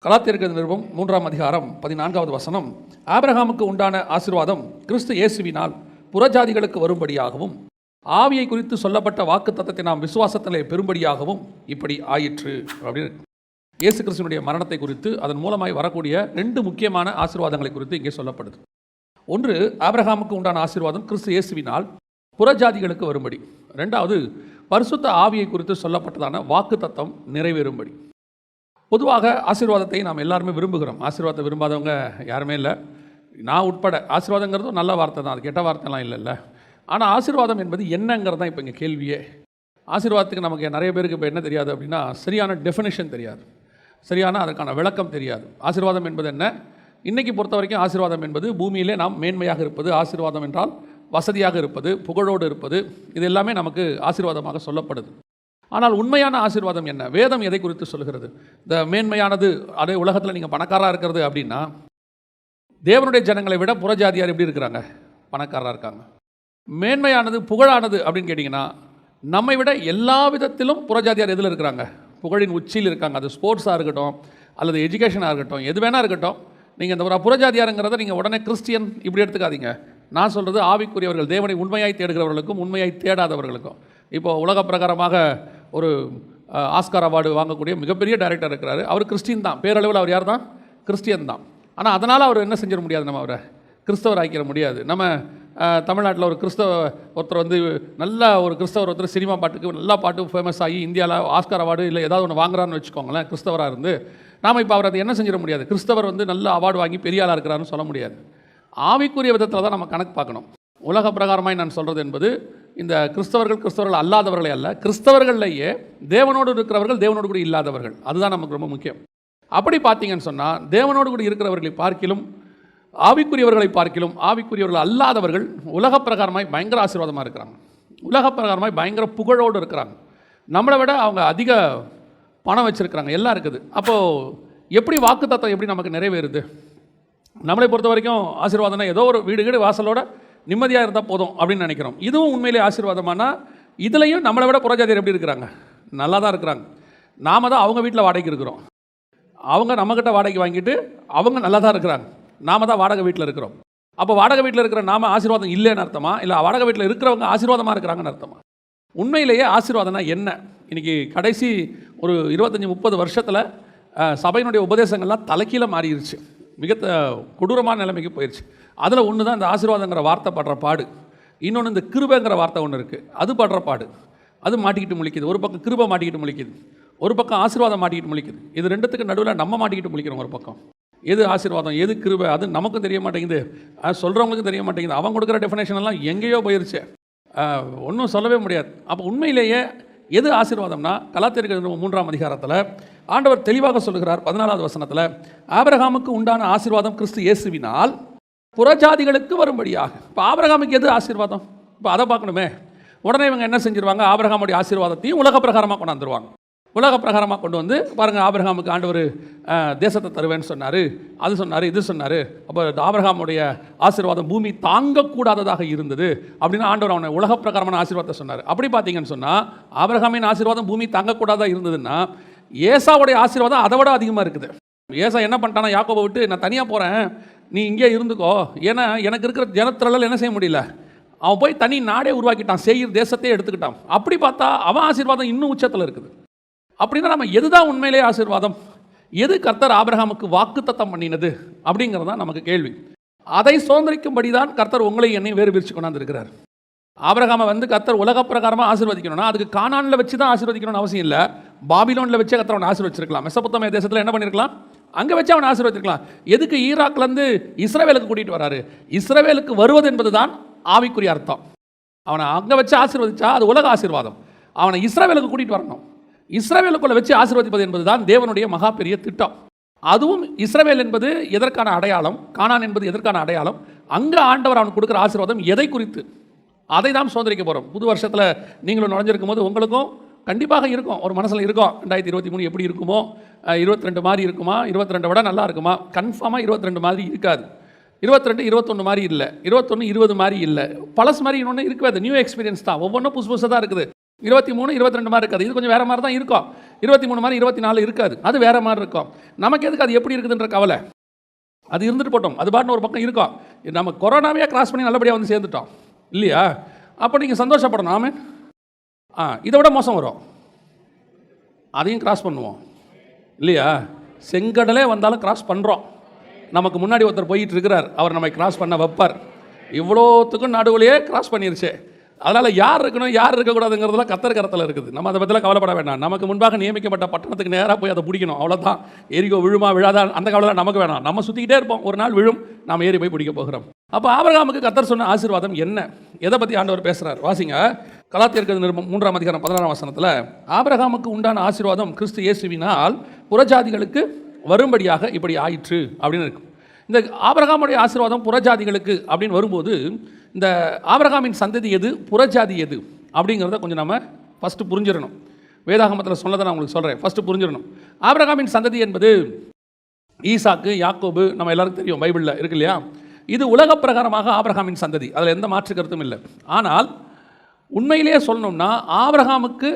கலாத்தியருக்கு நிருபம் 3ஆம் அதிகாரம் 14வது வசனம். ஆபிரகாமுக்கு உண்டான ஆசீர்வாதம் கிறிஸ்து இயேசுவினால் புறஜாதிகளுக்கு வரும்படியாகவும் ஆவியை குறித்து சொல்லப்பட்ட வாக்குத்தத்தத்தை நாம் விசுவாசத்திலே பெறும்படியாகவும் இப்படி ஆயிற்று அப்படின்னு இயேசு கிறிஸ்துவினுடைய மரணத்தை குறித்து அதன் மூலமாய் வரக்கூடிய 2 முக்கியமான ஆசீர்வாதங்களை குறித்து இங்கே சொல்லப்படுது. ஒன்று, ஆபிரகாமுக்கு உண்டான ஆசீர்வாதம் கிறிஸ்து இயேசுவினால் புறஜாதிகளுக்கு வரும்படி. 2வது, பரிசுத்த ஆவியை குறித்து சொல்லப்பட்டதான வாக்குத்தத்தம் நிறைவேறும்படி. பொதுவாக ஆசீர்வாதத்தை நாம் எல்லாருமே விரும்புகிறோம். ஆசீர்வாதத்தை விரும்பாதவங்க யாருமே இல்லை, நான் உட்பட. ஆசீர்வாதங்கிறதும் நல்ல வார்த்தை தான், அது கெட்ட வார்த்தைலாம் இல்லைல்ல. ஆனால் ஆசீர்வாதம் என்பது என்னங்கிறது தான் இப்போ இங்கே கேள்வியே. ஆசீர்வாதத்துக்கு நமக்கு நிறைய பேருக்கு இப்போ என்ன தெரியாது அப்படின்னா, சரியான டெஃபினேஷன் தெரியாது, சரியான அதற்கான விளக்கம் தெரியாது. ஆசீர்வாதம் என்பது என்ன? இன்றைக்கி பொறுத்த வரைக்கும் ஆசீர்வாதம் என்பது பூமியிலே நாம் மேன்மையாக இருப்பது, ஆசீர்வாதம் என்றால் வசதியாக இருப்பது, புகழோடு இருப்பது, இது எல்லாமே நமக்கு ஆசீர்வாதமாக சொல்லப்படுது. ஆனால் உண்மையான ஆசீர்வாதம் என்ன? வேதம் எதை குறித்து சொல்கிறது? இந்த மேன்மையானது, அதே உலகத்தில் நீங்கள் பணக்காராக இருக்கிறது அப்படின்னா, தேவனுடைய ஜனங்களை விட புறஜாதியார் எப்படி இருக்கிறாங்க? பணக்காராக இருக்காங்க. மேன்மையானது, புகழானது அப்படின்னு கேட்டிங்கன்னா, நம்மை விட எல்லா விதத்திலும் புறஜாதியார் எதில் இருக்கிறாங்க? புகழின் உச்சியில் இருக்காங்க. அது ஸ்போர்ட்ஸாக இருக்கட்டும், அல்லது எஜுகேஷனாக இருக்கட்டும், எது வேணா இருக்கட்டும். நீங்கள் இந்த ஒரு புறஜாதியாருங்கிறத நீங்கள் உடனே கிறிஸ்டியன் இப்படி எடுத்துக்காதீங்க. நான் சொல்கிறது ஆவிக்குரியவர்கள், தேவனை உண்மையாய் தேடுகிறவர்களுக்கும் உண்மையாய் தேடாதவர்களுக்கும். இப்போது உலக பிரகாரமாக ஒரு ஆஸ்கார் அவார்டு வாங்கக்கூடிய மிகப்பெரிய டைரக்டர் இருக்கிறார். அவர் கிறிஸ்டின் தான், பேரளவில் அவர் யார் தான்? கிறிஸ்டியன் தான். ஆனால் அதனால் அவர் என்ன செஞ்சிட முடியாது, நம்ம அவரை கிறிஸ்தவர் ஆக்கிட முடியாது. நம்ம தமிழ்நாட்டில் ஒரு கிறிஸ்தவ ஒருத்தர் நல்ல ஒரு கிறிஸ்தவர் ஒருத்தர் சினிமா பாட்டுக்கு நல்லா பாட்டு ஃபேமஸ் ஆகி இந்தியாவில் ஆஸ்கார் அவார்டு இல்லை ஏதாவது ஒன்று வாங்குறான்னு வச்சுக்கோங்களேன், கிறிஸ்தவராக இருந்து. நாம் இப்போ அவர் அதை என்ன செஞ்சிட முடியாது, கிறிஸ்தவர் நல்ல அவார்டு வாங்கி பெரிய ஆளாக இருக்கிறாருன்னு சொல்ல முடியாது. ஆவிக்குரிய விதத்தில் தான் நம்ம கணக்கு பார்க்கணும். உலக பிரகாரமாய் நான் சொல்கிறது என்பது இந்த கிறிஸ்தவர்கள் அல்லாதவர்களே அல்ல, கிறிஸ்தவர்கள்லேயே தேவனோடு இருக்கிறவர்கள், தேவனோடு கூட இல்லாதவர்கள். அதுதான் நமக்கு ரொம்ப முக்கியம். அப்படி பார்த்தீங்கன்னு சொன்னால், தேவனோடு கூட இருக்கிறவர்களை பார்க்கிலும் ஆவிக்குரியவர்களை பார்க்கிலும் ஆவிக்குரியவர்கள் அல்லாதவர்கள் உலக பிரகாரமாய் பயங்கர ஆசீர்வாதமாக இருக்கிறாங்க, உலக பிரகாரமாய் பயங்கர புகழோடு இருக்கிறாங்க. நம்மளை விட அவங்க அதிக பணம் வச்சுருக்கிறாங்க, எல்லாம் இருக்குது. அப்போது எப்படி வாக்குத்தத்தம் எப்படி நமக்கு நிறைவேறுது? நம்மளை பொறுத்த வரைக்கும் ஆசீர்வாதம்னா ஏதோ ஒரு வீடு வாசலோட நிம்மதியாக இருந்தால் போதும் அப்படின்னு நினைக்கிறோம். இதுவும் உண்மையிலே ஆசீர்வாதமானா, இதுலேயும் நம்மளை விட புறஜாதியார் எப்படி இருக்கிறாங்க? நல்லா தான் இருக்கிறாங்க. நாம் தான் அவங்க வீட்டில் வாடகைக்கு இருக்கிறோம், அவங்க நம்மக்கிட்ட வாடகை வாங்கிட்டு அவங்க நல்லா தான் இருக்கிறாங்க, நாம் தான் வாடகை வீட்டில் இருக்கிறோம். அப்போ வாடகை வீட்டில் இருக்கிற நாம் ஆசீர்வாதம் இல்லைன்னு அர்த்தமா? இல்லை வாடகை வீட்டில் இருக்கிறவங்க ஆசீர்வாதமாக இருக்கிறாங்கன்னு அர்த்தமா? உண்மையிலேயே ஆசீர்வாதம்னா என்ன? இன்றைக்கி கடைசி ஒரு 25-30 வருஷத்தில் சபையினுடைய உபதேசங்கள்லாம் தலைக்கீழ மாறிடுச்சு, மிக கொடூரமான நிலைமைக்கு போயிடுச்சு. அதில் ஒன்று தான் இந்த ஆசீர்வாதங்கிற வார்த்தை படுற பாடு. இன்னொன்று இந்த கிருபைங்கிற வார்த்தை ஒன்று இருக்குது, அது படுற பாடு. அது மாட்டிக்கிட்டு முழிக்குது. ஒரு பக்கம் கிருபை மாட்டிக்கிட்டு முழிக்குது, ஒரு பக்கம் ஆசீர்வாதம் மாட்டிக்கிட்டு முழிக்குது. இது ரெண்டுத்துக்கு நடுவில் நம்ம மாட்டிக்கிட்டு முழிக்கிறோம். ஒரு பக்கம் எது ஆசீர்வாதம், எது கிருபை, அது நமக்கும் தெரிய மாட்டேங்குது, சொல்கிறவங்களுக்கும் தெரிய மாட்டேங்குது. அவங்க கொடுக்குற டெஃபினேஷன் எல்லாம் எங்கேயோ போயிருச்சு, ஒன்றும் சொல்லவே முடியாது. அப்போ உண்மையிலேயே எது ஆசீர்வாதம்னா, கலாத்தியருக்கு 3ஆம் அதிகாரத்தில் ஆண்டவர் தெளிவாக சொல்லுகிறார். 14வது வசனத்தில், ஆபிரகாமுக்கு உண்டான ஆசீர்வாதம் கிறிஸ்து இயேசுவினால் புறஜாதிகளுக்கு வரும்படியாக. இப்போ ஆபிரகாமுக்கு எது ஆசீர்வாதம்? இப்போ அதை பார்க்கணுமே. உடனே இவங்க என்ன செஞ்சிருவாங்க, ஆபிரகாமுடைய ஆசீர்வாதத்தையும் உலக பிரகாரமாக கொண்டாந்துருவாங்க. உலக பிரகாரமாக கொண்டு வந்து பாருங்கள், ஆபிரகாமுக்கு ஆண்டவர் தேசத்தை தருவேன்னு சொன்னார், அது சொன்னார், இது சொன்னார். அப்போ ஆபிரகாமுடைய ஆசீர்வாதம் பூமி தாங்கக்கூடாததாக இருந்தது அப்படின்னு ஆண்டவர் அவனை உலக பிரகாரமான ஆசீர்வாதத்தை சொன்னார். அப்படி பார்த்தீங்கன்னு சொன்னால், ஆபிரகாமின் ஆசீர்வாதம் பூமி தாங்கக்கூடாததாக இருந்ததுன்னா, ஏசாவுடைய ஆசீர்வாதம் அதை விட அதிகமாக இருக்குது. ஏசா என்ன பண்ணிட்டானா, யாக்கோபை விட்டு நான் தனியாக போகிறேன், நீ இங்கே இருந்துக்கோ, ஏன்னா எனக்கு இருக்கிற ஜனத்திரளால் என்ன செய்ய முடியல, அவன் போய் தனி நாடே உருவாக்கிட்டான், சேயீர் தேசத்தையே எடுத்துக்கிட்டான். அப்படி பார்த்தா அவன் ஆசீர்வாதம் இன்னும் உச்சத்தில் இருக்குது. அப்படின்னா நம்ம எதுதான் உண்மையிலே ஆசீர்வாதம்? எது கர்த்தர் ஆபிரகாமுக்கு வாக்குத்தத்தம் பண்ணினது அப்படிங்கிறது தான் நமக்கு கேள்வி. அதை சுதந்திரிக்கும்படி தான் கர்த்தர் உங்களை என்னை வேறு பிரித்து கொண்டாந்துருக்கிறார். ஆபிரகாமை கர்த்தர் உலக பிரகாரமாக ஆசீர்வதிக்கணும்னா, அதுக்கு கானானில் வச்சு தான் ஆசீர்வதிக்கணும்னு அவசியம் இல்லை. பாபிலோனில் வச்சே கர்த்தர் அவனை ஆசீர்வதிச்சிருக்கலாம். மெசொப்பொத்தாமியா தேசத்தில் என்ன பண்ணியிருக்கலாம், அங்கே வச்சு அவனை ஆசீர்வதிச்சிருக்கலாம். எதுக்கு ஈராக்லேருந்து இஸ்ரவேலுக்கு கூட்டிகிட்டு வராரு? இஸ்ரவேலுக்கு வருவது என்பது தான் ஆவிக்குரிய அர்த்தம். அவனை அங்கே வச்சு ஆசீர்வதிச்சா அது உலக ஆசீர்வாதம். அவனை இஸ்ரவேலுக்கு கூட்டிகிட்டு வரணும். இஸ்ரவேலுக்குள்ளே வச்சு ஆசீர்வதிப்பது என்பது தான் தேவனுடைய மகா பெரிய திட்டம். அதுவும் இஸ்ரவேல் என்பது எதற்கான அடையாளம், கானான் என்பது எதற்கான அடையாளம், அங்கே ஆண்டவர் அவனுக்கு கொடுக்குற ஆசீர்வாதம் எதை குறித்து, அதை தான் சுதந்திரிக்க போகிறோம். புது வருஷத்தில் நீங்களும் நுழைஞ்சிருக்கும் போது உங்களுக்கும் கண்டிப்பாக இருக்கும், ஒரு மனசில் இருக்கும், 2023 எப்படி இருக்குமோ, 22 மாதிரி இருக்குமா, 22 விட நல்லா இருக்குமா? கன்ஃபார்மாக 22 மாதிரி இருக்காது. 22 21 மாதிரி இல்லை, 21 20 மாதிரி இல்லை, பழசு மாதிரி இன்னொன்று இருக்கவே. நியூ எக்ஸ்பீரியன்ஸ் தான், ஒவ்வொன்றும் புதுசு புதுசாக தான் இருக்குது. 23, 22 மாதிரி இருக்காது. இது கொஞ்சம் வேறு மாதிரி தான் இருக்கும். 23 மாதிரி 24 இருக்காது. அது வேறு மாதிரி இருக்கும். நமக்கு எதுக்கு அது எப்படி இருக்குதுன்ற கவலை? அது இருந்துட்டு போட்டோம். அது பாட்டுன்னு ஒரு பக்கம் இருக்கும். நம்ம கொரோனாவே கிராஸ் பண்ணி நல்லபடியாக வந்து சேர்ந்துட்டோம் இல்லையா? அப்போ நீங்கள் சந்தோஷப்படணும். ஆமென். இதை விட மோசம் வரும், அதையும் கிராஸ் பண்ணுவோம் இல்லையா? செங்கடலே வந்தாலும் கிராஸ் பண்ணுறோம். நமக்கு முன்னாடி ஒருத்தர் போயிட்டு இருக்கிறார், அவர் நம்மை கிராஸ் பண்ண வைப்பார். இவ்வளோத்துக்கும் நடுவுலையே கிராஸ் பண்ணிருச்சு. அதனால் யார் இருக்கணும் யார் இருக்கக்கூடாதுங்கிறதுலாம் கர்த்தர் கரத்தில் இருக்குது. நம்ம அதை பற்றிலாம் கவலைப்பட வேண்டாம். நமக்கு முன்பாக நியமிக்கப்பட்ட பட்டணத்துக்கு நேராக போய் அதை பிடிக்கணும், அவ்வளோதான். எரிகோ விழுமா விழாதா அந்த கவலைலாம் நமக்கு வேணாம். நம்ம சுற்றிக்கிட்டே இருப்போம், ஒரு நாள் விழும், நாம் ஏறி போய் பிடிக்க போகிறோம். அப்போ ஆபிரகாமுக்கு கர்த்தர் சொன்ன ஆசீர்வாதம் என்ன? எதை பற்றி ஆண்டவர் பேசுகிறார்? வாசிங்க. கலாத்தியர் நிருபம் 3ஆம் அதிகாரம் 16ஆம் வசனத்தில் ஆபிரகாமுக்கு உண்டான ஆசீர்வாதம் கிறிஸ்து இயேசுவினால் புறஜாதிகளுக்கு வரும்படியாக இப்படி ஆயிற்று அப்படின்னு இருக்கும். இந்த ஆபிரகாமுடைய ஆசீர்வாதம் புறஜாதிகளுக்கு அப்படின்னு வரும்போது, இந்த ஆபிரகாமின் சந்ததி எது, புறஜாதி எது அப்படிங்கிறத கொஞ்சம் நம்ம ஃபஸ்ட்டு புரிஞ்சிடணும். வேதாகமத்தில் சொன்னதை நான் உங்களுக்கு சொல்கிறேன், ஃபஸ்ட்டு புரிஞ்சிடணும். ஆபிரகாமின் சந்ததி என்பது ஈசாக்கு, யாக்கோபு, நம்ம எல்லாருக்கும் தெரியும், பைபிளில் இருக்கு இல்லையா? இது உலக பிரகாரமாக ஆபிரகாமின் சந்ததி, அதில் எந்த மாற்று கருத்தும் இல்லை. ஆனால் உண்மையிலேயே சொல்லணும்னா ஆபிரகாமுக்கு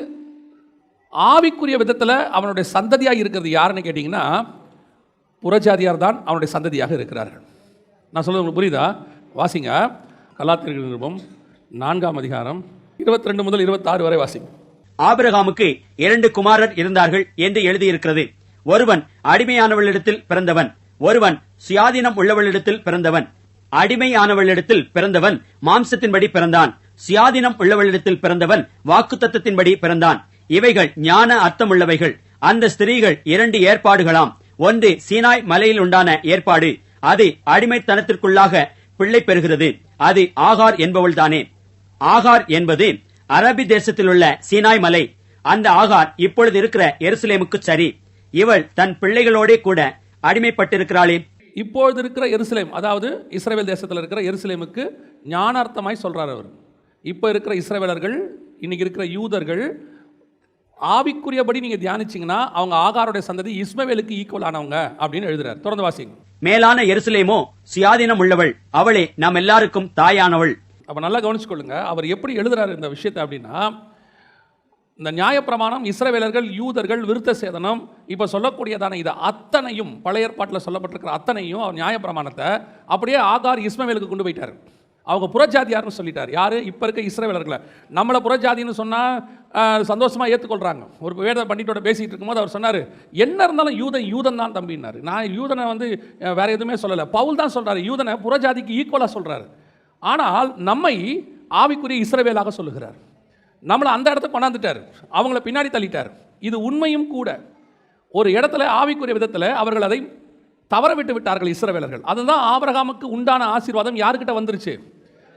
ஆவிக்குரிய விதத்தில் அவனுடைய சந்ததியாக இருக்கிறது யாருன்னு கேட்டிங்கன்னா புறஜாதியார் தான் அவனுடைய சந்ததியாக இருக்கிறார்கள். நான் சொல்கிறது உங்களுக்கு புரியுதா? வாசிங்க. கலாத்தியர் நிருபம் 4ஆம் அதிகாரம் 22 முதல் 26 வரை வாசிங்க. ஆபிரகாமுக்கு 2 குமாரர் இருந்தார்கள் என்று எழுதியிருக்கிறது. ஒருவன் அடிமையானவளிடத்தில் பிறந்தவன், ஒருவன் சுயாதீனம் உள்ளவளிடத்தில் பிறந்தவன். அடிமையானவளிடத்தில் பிறந்தவன் மாம்சத்தின்படி பிறந்தான், சுயாதீனம் உள்ளவளிடத்தில் பிறந்தவன் வாக்குத்தத்தத்தின்படி பிறந்தான். இவைகள் ஞான அர்த்தமுள்ளவைகள். அந்த ஸ்திரீகள் 2 ஏற்பாடுகளாம். ஒன்று சீனாய் மலையில் உண்டான ஏற்பாடு, அது அடிமைத்தனத்திற்குள்ளாக பிள்ளை பெறுகிறது. அது ஆகார் என்பவள் தானே. ஆகார் என்பது அரபி தேசத்தில் உள்ள சீனாய் மலை. அந்த ஆகார் இப்பொழுது இருக்கிற எருசலேமுக்கு சரி. இவள் தன் பிள்ளைகளோட கூட அடிமைப்பட்டிருக்கிறாளே. இப்பொழுது இருக்கிற எருசலேம், அதாவது இஸ்ரவேல் தேசத்தில் இருக்கிற எருசலேமுக்கு ஞானார்த்தமாய் சொல்றார் அவர். இப்போ இருக்கிற இஸ்ரவேலர்கள், இன்னைக்கு இருக்கிற யூதர்கள், ஆவிக்குரியபடி நீங்க தியானிச்சீங்கன்னா அவங்க ஆகாருடைய சந்ததி இஸ்மவேலுக்கு ஈக்குவல் ஆனவங்க அப்படின்னு எழுதுறார். தொடர்ந்து வாசிங்க. மேலான எருசலேமோ சுயாதீனம் உள்ளவள், அவளே நாம் எல்லாருக்கும் தாயானவள். அப்ப நல்லா கவனிச்சுக்கொள்ளுங்க, அவர் எப்படி எழுதுறாரு இந்த விஷயத்தை அப்படின்னா, இந்த நியாயப்பிரமாணம், இஸ்ரவேலர்கள், யூதர்கள், விருத்த சேதனம், இப்போ சொல்லக்கூடியதான இது அத்தனையும் பழைய ஏற்பாட்டில் சொல்லப்பட்டிருக்கிற அத்தனையும் அவர் நியாயப்பிரமாணத்தை அப்படியே ஆகார் இஸ்மவேலுக்கு கொண்டு போயிட்டார். அவங்க புறஜாதியார்னு சொல்லிட்டார். யார்? இப்போ இருக்க இஸ்ரவேலர்களை. நம்மளை புறஜாதின்னு சொன்னால் சந்தோஷமாக ஏற்றுக்கொள்கிறாங்க. ஒரு வேத பண்டிட்டோட பேசிகிட்டு இருக்கும்போது அவர் சொன்னார், என்ன இருந்தாலும் யூதன் தான் தம்பின்னாரு. நான் யூதனை வேறு எதுவுமே சொல்லலை, பவுல் தான் சொல்கிறார். யூதனை புறஜாதிக்கு ஈக்குவலாக சொல்கிறார். ஆனால் நம்மை ஆவிக்குரிய இஸ்ரவேலாக சொல்லுகிறார். நம்மளை அந்த இடத்துக்கு கொண்டாந்துட்டார், அவங்கள பின்னாடி தள்ளிட்டார். இது உண்மையும் கூட. ஒரு இடத்துல ஆவிக்குரிய விதத்தில் அவர்கள் அதை தவற விட்டு விட்டார்கள் இஸ்ரவேலர்கள். அதுதான் ஆபிரகாமுக்கு உண்டான ஆசீர்வாதம் யாருக்கிட்ட வந்துருச்சு?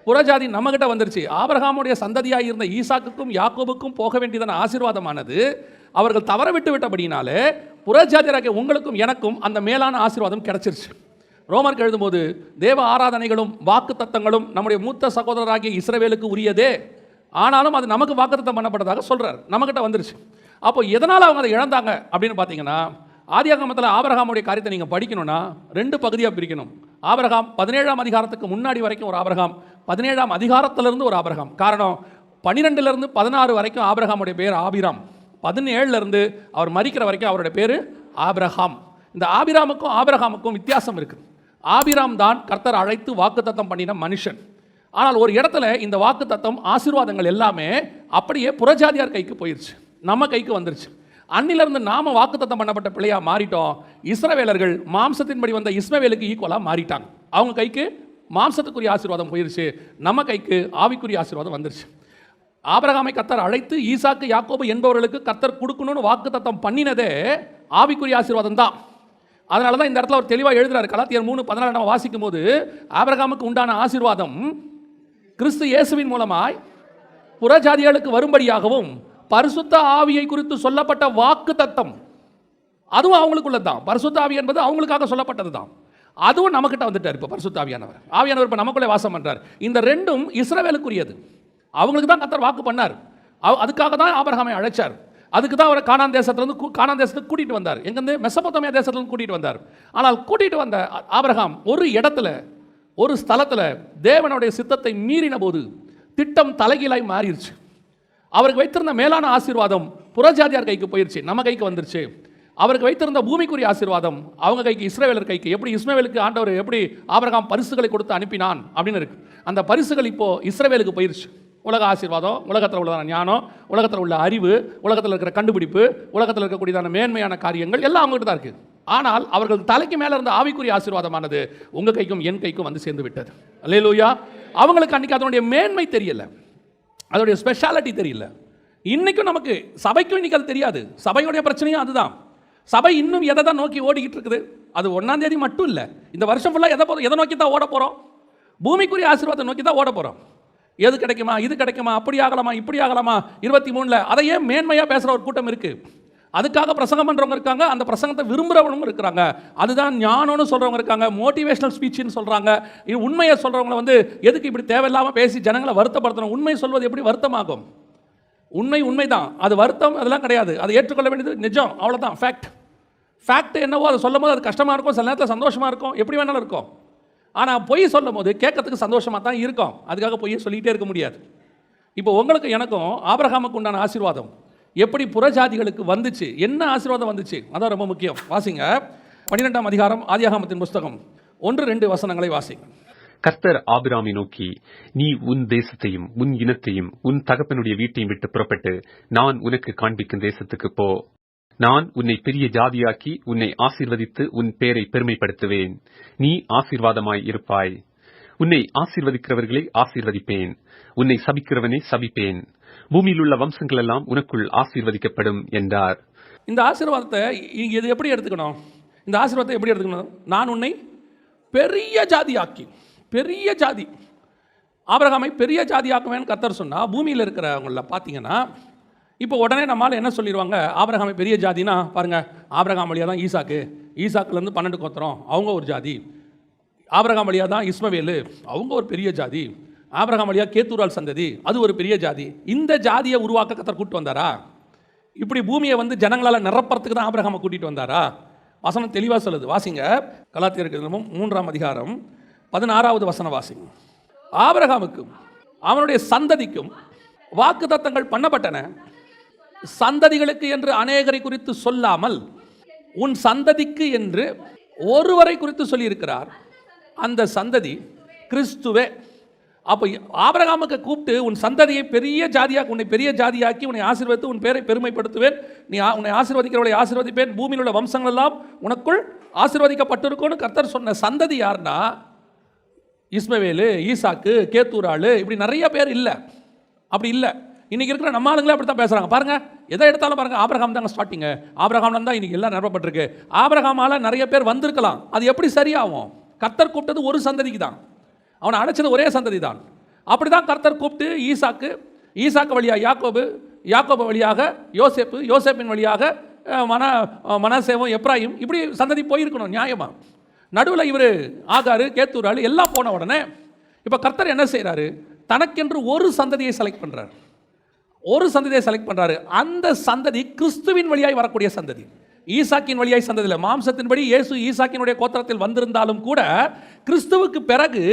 புறஜாதி நம்மகிட்ட வந்துருச்சு. ஆபிரகாமுடைய சந்ததியாக இருந்த ஈசாக்குக்கும் யாக்கோபுக்கும் போக வேண்டியதான ஆசீர்வாதமானது அவர்கள் தவற விட்டு விட்டபடினாலே புறஜாதியராகிய உங்களுக்கும் எனக்கும் அந்த மேலான ஆசீர்வாதம் கிடைச்சிருச்சு. ரோமருக்கு எழுதும்போது தேவ ஆராதனைகளும் வாக்கு தத்தங்களும் நம்முடைய மூத்த சகோதரராகிய இஸ்ரவேலுக்கு உரியதே, ஆனாலும் அது நமக்கு வாக்குத்தத்தம் பண்ணப்பட்டதாக சொல்றார், நம்மகிட்ட வந்துருச்சு. அப்போ எதனால் அவங்க அதை இழந்தாங்க அப்படின்னு பார்த்தீங்கன்னா, ஆதியாகமத்தில் ஆபிரகாமுடைய காரியத்தை நீங்கள் படிக்கணும்னா 2 பகுதியாக பிரிக்கணும். ஆபிரகாம் 17ஆம் அதிகாரத்துக்கு முன்னாடி வரைக்கும் ஒரு ஆபிரகாம், 17ஆம் அதிகாரத்திலிருந்து ஒரு ஆபிரகாம். காரணம், 12லிருந்து 16 வரைக்கும் ஆபிரகாமுடைய பேர் ஆபிராம், 17லிருந்து அவர் மரிக்கிற வரைக்கும் அவருடைய பேர் ஆபிரகாம். இந்த ஆபிராமுக்கும் ஆபிரகாமுக்கும் வித்தியாசம் இருக்குது. ஆபிராம் தான் கர்த்தர் அழைத்து வாக்குத்தத்தம் பண்ணின மனுஷன். ஆனால் ஒரு இடத்துல இந்த வாக்குத்தத்தம் ஆசீர்வாதங்கள் எல்லாமே அப்படியே புறஜாதியார் கைக்கு போயிடுச்சு, நம்ம கைக்கு வந்துருச்சு. அன்னிலிருந்து நாம வாக்குத்தத்தம் பண்ணப்பட்ட பிள்ளையா மாறிட்டோம். இஸ்ரவேலர்கள் மாம்சத்தின்படி வந்த இஸ்மவேலுக்கு ஈக்குவலா மாறிட்டாங்க. அவங்க கைக்கு மாம்சத்துக்குரிய ஆசீர்வாதம் போயிருச்சு, நம்ம கைக்கு ஆவிக்குரிய ஆசீர்வாதம் வந்துருச்சு. ஆபிரகாமை கர்த்தர் அழைத்து ஈசாக்கு யாக்கோபு என்பவர்களுக்கு கர்த்தர் கொடுக்கணும்னு வாக்குத்தத்தம் பண்ணினதே ஆவிக்குரிய ஆசீர்வாதம் தான். அதனால தான் இந்த இடத்துல அவர் தெளிவாக எழுதுறாரு. கலாத்தியர் 3:14 நம்ம வாசிக்கும் போது, ஆபிரகாமுக்கு உண்டான ஆசீர்வாதம் கிறிஸ்து இயேசுவின் மூலமாய் புறஜாதிகளுக்கு வரும்படியாகவும் பரிசுத்த ஆவியை குறித்து சொல்லப்பட்ட வாக்கு தத்தம், அதுவும் அவங்களுக்குள்ளது தான். பரிசுத்த ஆவி என்பது அவங்களுக்காக சொல்லப்பட்டது தான், அதுவும் நமக்கிட்ட வந்துட்டார். இப்போ பரிசுத்த ஆவியானவர், ஆவியானவர் இப்போ நமக்குள்ளே வாசம் பண்ணுறார். இந்த ரெண்டும் இஸ்ரவேலுக்குரியது, அவங்களுக்கு தான் கர்த்தர் வாக்கு பண்ணார். அதுக்காக தான் ஆபிரகாமை அழைச்சார். அதுக்கு தான் அவர் கானான் தேசத்துக்கு கூட்டிகிட்டு வந்தார். எங்கேருந்து? மெசொப்பொத்தாமியா தேசத்துலேருந்து கூட்டிகிட்டு வந்தார். ஆனால் கூட்டிகிட்டு வந்த ஆபிரகாம் ஒரு இடத்துல, ஒரு ஸ்தலத்தில் தேவனுடைய சித்தத்தை மீறின போது திட்டம் தலைகீழாய் மாறிடுச்சு. அவருக்கு வைத்திருந்த மேலான ஆசீர்வாதம் புறஜாதியார் கைக்கு போயிடுச்சு, நம்ம கைக்கு வந்துருச்சு. அவருக்கு வைத்திருந்த பூமிக்குரிய ஆசீர்வாதம் அவங்க கைக்கு, இஸ்ரவேலர் கைக்கு. எப்படி இஸ்மவேலுக்கு ஆண்டவர் எப்படி ஆபிரகாம் பரிசுகளை கொடுத்து அனுப்பினான் அப்படின்னு இருக்கு. அந்த பரிசுகள் இப்போ இஸ்ரவேலுக்கு போயிருச்சு. உலக ஆசீர்வாதம், உலகத்தில் உள்ளதான ஞானம், உலகத்தில் உள்ள அறிவு, உலகத்தில் இருக்கிற கண்டுபிடிப்பு, உலகத்தில் இருக்கக்கூடியதான மேன்மையான காரியங்கள் எல்லாம் அவங்ககிட்ட தான் இருக்குது. ஆனால் அவர்கள் தலைக்கு மேலே இருந்த ஆவிக்குரிய ஆசீர்வாதமானது உங்கள் கைக்கும் என் கைக்கும் வந்து சேர்ந்து விட்டது. அல்லேலூயா. அவங்களுக்கு அன்றைக்கி அதனுடைய மேன்மை தெரியல, அதோடைய ஸ்பெஷாலிட்டி தெரியல. இன்றைக்கும் நமக்கு சபைக்கும் இன்றைக்கி அது தெரியாது. சபையுடைய பிரச்சனையும் அதுதான். சபை இன்னும் எதை தான் நோக்கி ஓடிக்கிட்டு இருக்குது. அது 1ஆம் தேதி மட்டும் இல்லை, இந்த வருஷம் ஃபுல்லாக எதை நோக்கி தான் ஓட போகிறோம்? பூமிக்குரிய ஆசீர்வாதத்தை நோக்கி தான் ஓட போகிறோம். எது கிடைக்குமா, இது கிடைக்குமா, அப்படி ஆகலாமா, இப்படி ஆகலாமா. 23 அதையே மேன்மையாக பேசுகிற ஒரு கூட்டம் இருக்குது. அதுக்காக பிரசங்கம் பண்ணுறவங்க இருக்காங்க, அந்த பிரசங்கத்தை விரும்புகிறவங்களும் இருக்கிறாங்க. அதுதான் ஞானம்னு சொல்கிறவங்க இருக்காங்க, மோட்டிவேஷனல் ஸ்பீச்சுன்னு சொல்கிறாங்க. இது உண்மையை சொல்கிறவங்களை வந்து எதுக்கு இப்படி தேவையில்லாமல் பேசி ஜனங்களை வருத்தப்படுத்தணும்? உண்மை சொல்வது எப்படி வருத்தமாகும்? உண்மை தான், அது வருத்தம் அதெல்லாம் கிடையாது. அதை ஏற்றுக்கொள்ள வேண்டியது நிஜம், அவ்வளோதான். ஃபேக்ட் என்னவோ அதை சொல்லும் போது அது கஷ்டமாக இருக்கும், சில நேரத்தில் சந்தோஷமாக இருக்கும், எப்படி வேணாலும் இருக்கும். ஆனால் பொய் சொல்லும் போது கேட்கறதுக்கு சந்தோஷமாக தான் இருக்கும். அதுக்காக பொய்யை சொல்லிகிட்டே இருக்க முடியாது. இப்போ உங்களுக்கு எனக்கும் ஆபிரகாமுக்கு உண்டான ஆசீர்வாதம் எப்படி புறஜாதிகளுக்கு வந்துச்சு, என்ன ஆசீர்வாதம் வந்துச்சு, அதான் ரொம்ப முக்கியம். வாசிங்க 12ஆம் அதிகாரம் ஆதியாகமத்தின் புஸ்தகம் 1-2 வசனங்களை வாசிங்க. கர்த்தர் ஆபிராமை நோக்கி, நீ உன் தேசத்தையும் உன் இனத்தையும் உன் தகப்பனுடைய வீட்டையும் விட்டு புறப்பட்டு நான் உனக்கு காண்பிக்கும் தேசத்துக்கு போ. நான் உன்னை பெரிய ஜாதியாக்கி உன்னை ஆசீர்வதித்து உன் பேரை பெருமைப்படுத்துவேன். நீ ஆசீர்வாதமாய் இருப்பாய். உன்னை ஆசீர்வதிக்கிறவர்களை ஆசீர்வதிப்பேன், உன்னை சபிக்கிறவனை சபிப்பேன். பூமியில் உள்ள வம்சங்கள் எல்லாம் உனக்குள் ஆசீர்வதிக்கப்படும் என்றார். இந்த ஆசீர்வாதத்தை இது எப்படி எடுத்துக்கணும்? இந்த ஆசீர்வாதத்தை எப்படி எடுத்துக்கணும்? நான் உன்னை பெரிய ஜாதியாக்கி, பெரிய ஜாதி, ஆபிரகாமை பெரிய ஜாதியாக்குவேன்னு கர்த்தர் சொன்னால், பூமியில் இருக்கிறவங்கள பார்த்தீங்கன்னா இப்போ உடனே நம்மளால் என்ன சொல்லிடுவாங்க? ஆபிரகாமை பெரிய ஜாதினா பாருங்கள், ஆபிரகாம் வழியாக தான் ஈசாக்கு, ஈசாக்குலேருந்து 12 கோத்திரம், அவங்க ஒரு ஜாதி. ஆபிரகாம் வழியாக தான் இஸ்மவேலு, அவங்க ஒரு பெரிய ஜாதி. ஆபிரகாம் வழியாக கேத்தூரால் சந்ததி, அது ஒரு பெரிய ஜாதி. இந்த ஜாதியை உருவாக்க கர்த்தர் கூப்பிட்டு வந்தாரா? இப்படி பூமியை வந்து ஜனங்களால் நிரப்புறதுக்கு தான் ஆபிரகாமை கூட்டிகிட்டு வந்தாரா? வசனம் தெளிவாக சொல்லுது. வாசிங்க, கலாத்தியருக்கு 3ஆம் அதிகாரம் 16வது வசனம் வாசிங்க. ஆபிரகாமுக்கும் அவனுடைய சந்ததிக்கும் வாக்கு தத்தங்கள் பண்ணப்பட்டன. சந்ததிகளுக்கு என்று அநேகரை குறித்து சொல்லாமல் உன் சந்ததிக்கு என்று ஒருவரை குறித்து சொல்லியிருக்கிறார். அந்த சந்ததி கிறிஸ்துவே. அப்போ ஆபிரகாமுக்கு கூப்பிட்டு உன் சந்ததியை பெரிய ஜாதியாக்கி, உன்னை பெரிய ஜாதியாக்கி உன்னை ஆசீர்வதித்து உன் பேரை பெருமைப்படுத்துவேன், நீ உன்னை ஆசீர்வதிக்கிறவளை ஆசீர்வதிப்பேன், பூமியில் உள்ள வம்சங்கள் எல்லாம் உனக்குள் ஆசீர்வதிக்கப்பட்டிருக்கும்னு கர்த்தர் சொன்ன சந்ததி யாருன்னா இஸ்மவேலு, ஈசாக்கு, கேத்தூராள், இப்படி நிறைய பேர் இல்லை. அப்படி இல்லை. இன்றைக்கி இருக்கிற நம்ம ஆளுங்களே அப்படி தான் பேசுகிறாங்க. பாருங்கள், எதை எடுத்தாலும் பாருங்கள், ஆபிரகாம் தாங்க ஸ்டார்டிங்கு, ஆபிரகாம்ல தான் இன்றைக்கி எல்லாம் நிரப்பப்பட்டிருக்கு. ஆபிரகாமால் நிறைய பேர் வந்திருக்கலாம், அது எப்படி சரியாகும்? கர்த்தர் கூப்பிட்டது ஒரு சந்ததிக்கு தான், அவனை அழைச்சது ஒரே சந்ததி தான். அப்படி தான் கர்த்தர் கூப்பிட்டு ஈசாக்கு வழியாக யாக்கோபு, யாக்கோபு வழியாக யோசேப்பு, யோசேப்பின் வழியாக மனாசேவும் எப்ராயிம், இப்படி சந்ததி போயிருக்கணும் நியாயமாக. நடுவில் இவர் ஆகாரு, கேத்தூராள் எல்லாம் போன உடனே இப்போ கர்த்தர் என்ன செய்கிறாரு? தனக்கென்று ஒரு சந்ததியை செலக்ட் பண்ணுறாரு, ஒரு சந்ததியை செலக்ட் பண்ணுறாரு. அந்த சந்ததி கிறிஸ்துவின் வழியாய் வரக்கூடிய சந்ததி, ஈசாக்கின் வழியாய் சந்ததி இல்லை. மாம்சத்தின்படி இயேசு ஈசாக்கினுடைய கோத்திரத்தில் வந்திருந்தாலும் கூட கிறிஸ்துவுக்கு பிறகு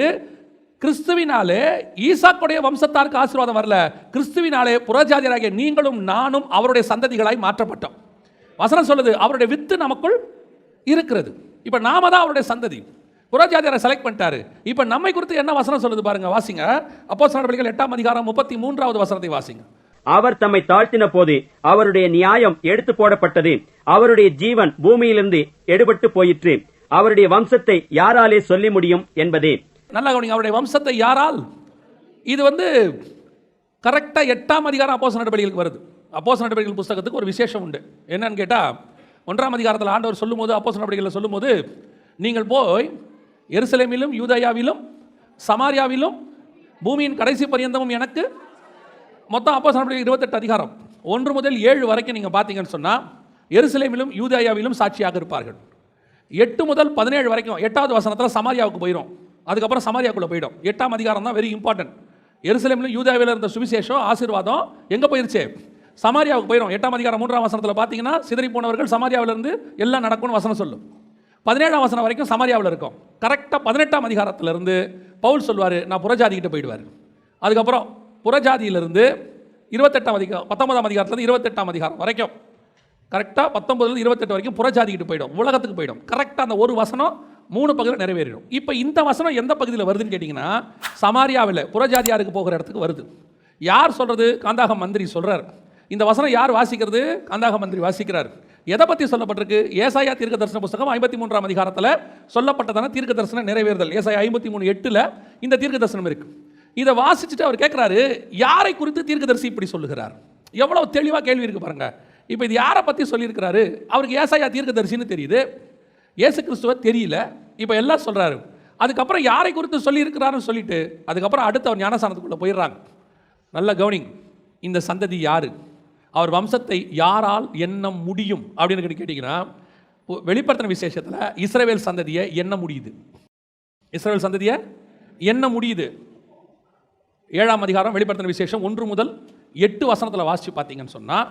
கிறிஸ்துவினாலே ஈசாக்குடைய வம்சத்தாருக்கு ஆசீர்வாதம் வரல, கிறிஸ்துவினாலே புறஜாதியராகிய நீங்களும் நானும் அவருடைய சந்ததிகளாய் மாற்றப்பட்டோம். வசனம் சொல்லுது, அவருடைய வித்து நமக்குள் இருக்கிறது. இப்போ நாம தான் அவருடைய சந்ததி. புறஜாதியாரை செலக்ட் பண்ணிட்டாரு. இப்போ நம்மை குறித்து என்ன வசனம் சொல்லுது பாருங்க, வாசிங்க. அப்போஸ்தலர் நடவடிக்கைகள் 8ஆம் அதிகாரம் 33வது வசனத்தை வாசிங்க. அவர் தம்மை தாழ்த்தின போது அவருடைய நியாயம் எடுத்து போடப்பட்டது, அவருடைய ஜீவன் பூமியிலிருந்து எடுபட்டு போயிற்று, அவருடைய வம்சத்தை யாராலே சொல்லி முடியும் என்பதே. நல்லா கவனிங்க, அவருடைய வம்சத்தை யாரால்? இது வந்து கரெக்டாக 8ஆம் அதிகாரம் அப்போஸ்தலர் நடவடிக்கைகளுக்கு வருது. அப்போஸ்தலர் நடவடிக்கைகள் புஸ்தகத்துக்கு ஒரு விசேஷம் உண்டு. என்னன்னு கேட்டால், 1ஆம் அதிகாரத்தில் ஆண்டவர் சொல்லும்போது, அப்போஸ்தலர் நடவடிக்கைகளில் சொல்லும்போது, நீங்கள் போய் எருசலேமிலும் யூதேயாவிலும் சமாரியாவிலும் பூமியின் கடைசி பரியந்தமும் எனக்கு, மொத்தம் அப்போஸ்தலர் நடவடிக்கைகள் 28 அதிகாரம் 1 முதல் 7 வரைக்கும் நீங்கள் பார்த்தீங்கன்னு சொன்னால் எருசலேமிலும் யூதேயாவிலும் சாட்சியாக இருப்பார்கள். 8 முதல் 17 வரைக்கும் 8வது வசனத்தில் சமாரியாவுக்கு போயிடும். அதுக்கப்புறம் சமாரியாவுக்குள்ளே போயிடும். 8ஆம் அதிகாரம் தான் வெரி இம்பார்ட்டன்ட். எருசலேமிலும் யூதேயாவில் இருந்த சுவிசேஷம் ஆசீர்வாதம் எங்கே போயிருச்சு? சமாரியாவுக்கு போயிடும். 8ஆம் அதிகாரம் 3ஆம் வசனத்தில் பார்த்தீங்கன்னா சிதறி போனவர்கள் சமாரியாவிலிருந்து எல்லாம் நடக்கும்னு வசனம் சொல்லும். 17ஆம் வசனம் வரைக்கும் சமாரியாவில் இருக்கும். கரெக்டாக 18ஆம் அதிகாரத்திலிருந்து பவுல் சொல்வார், நான் புறஜாதிக்கிட்ட போயிடுவார். அதுக்கப்புறம் புறஜாதியிலிருந்து 28ஆம் அதிகாரம் 19ஆம் அதிகாரத்தில் 28ஆம் அதிகாரம் வரைக்கும் கரெக்டாக 19 28 வரைக்கும் புறஜாதிக்கிட்டு போயிடும், உலகத்துக்கு போயிடும். கரெக்டாக அந்த ஒரு வசனம் 3 பகுதியில் நிறைவேறிடும். இப்போ இந்த வசனம் எந்த பகுதியில் வருதுன்னு கேட்டிங்கன்னா, சமாரியாவில் புறஜாதியாருக்கு போகிற இடத்துக்கு வருது. யார் சொல்கிறது? காந்தாக மந்திரி சொல்கிறார். இந்த வசனம் யார் வாசிக்கிறது? காந்தாக மந்திரி வாசிக்கிறார். எதை பற்றி சொல்லப்பட்டிருக்கு? ஏசாயா தீர்க்க தரிசன புஸ்தகம் 53ஆம் அதிகாரத்தில் சொல்லப்பட்டதான தீர்க்க தரிசனம் நிறைவேறுதல். ஏசாயா 53:8 இந்த தீர்க்க தரிசனம் இருக்கு. இதை வாசிச்சுட்டு அவர் கேட்குறாரு, யாரை குறித்து தீர்க்கதரிசி இப்படி சொல்லுகிறார்? எவ்வளோ தெளிவாக கேள்வி இருக்கு பாருங்க. இப்போ இது யாரை பற்றி சொல்லியிருக்கிறாரு? அவருக்கு ஏசாயா தீர்க்கதரிசின்னு தெரியுது, இயேசு கிறிஸ்துவ தெரியல. இப்போ எல்லாம் சொல்கிறாரு. அதுக்கப்புறம் யாரை குறித்து சொல்லியிருக்கிறாருன்னு சொல்லிட்டு அதுக்கப்புறம் அடுத்த அவர் ஞானஸ்தானத்துக்குள்ளே போயிடுறாங்க. நல்ல கவனிங், இந்த சந்ததி யார்? அவர் வம்சத்தை யாரால் எண்ண முடியும் அப்படின்னு கேட்டிங்கன்னா, வெளிப்படுத்தின விசேஷத்தில் இஸ்ரவேல் சந்ததியை எண்ண முடியுது. இஸ்ரவேல் சந்ததியை எண்ண முடியுது. 7ஆம் அதிகாரம் வெளிப்படுத்தின விசேஷம் 1 முதல் 8 வசனத்தில் வாசித்து பார்த்தீங்கன்னு சொன்னால்,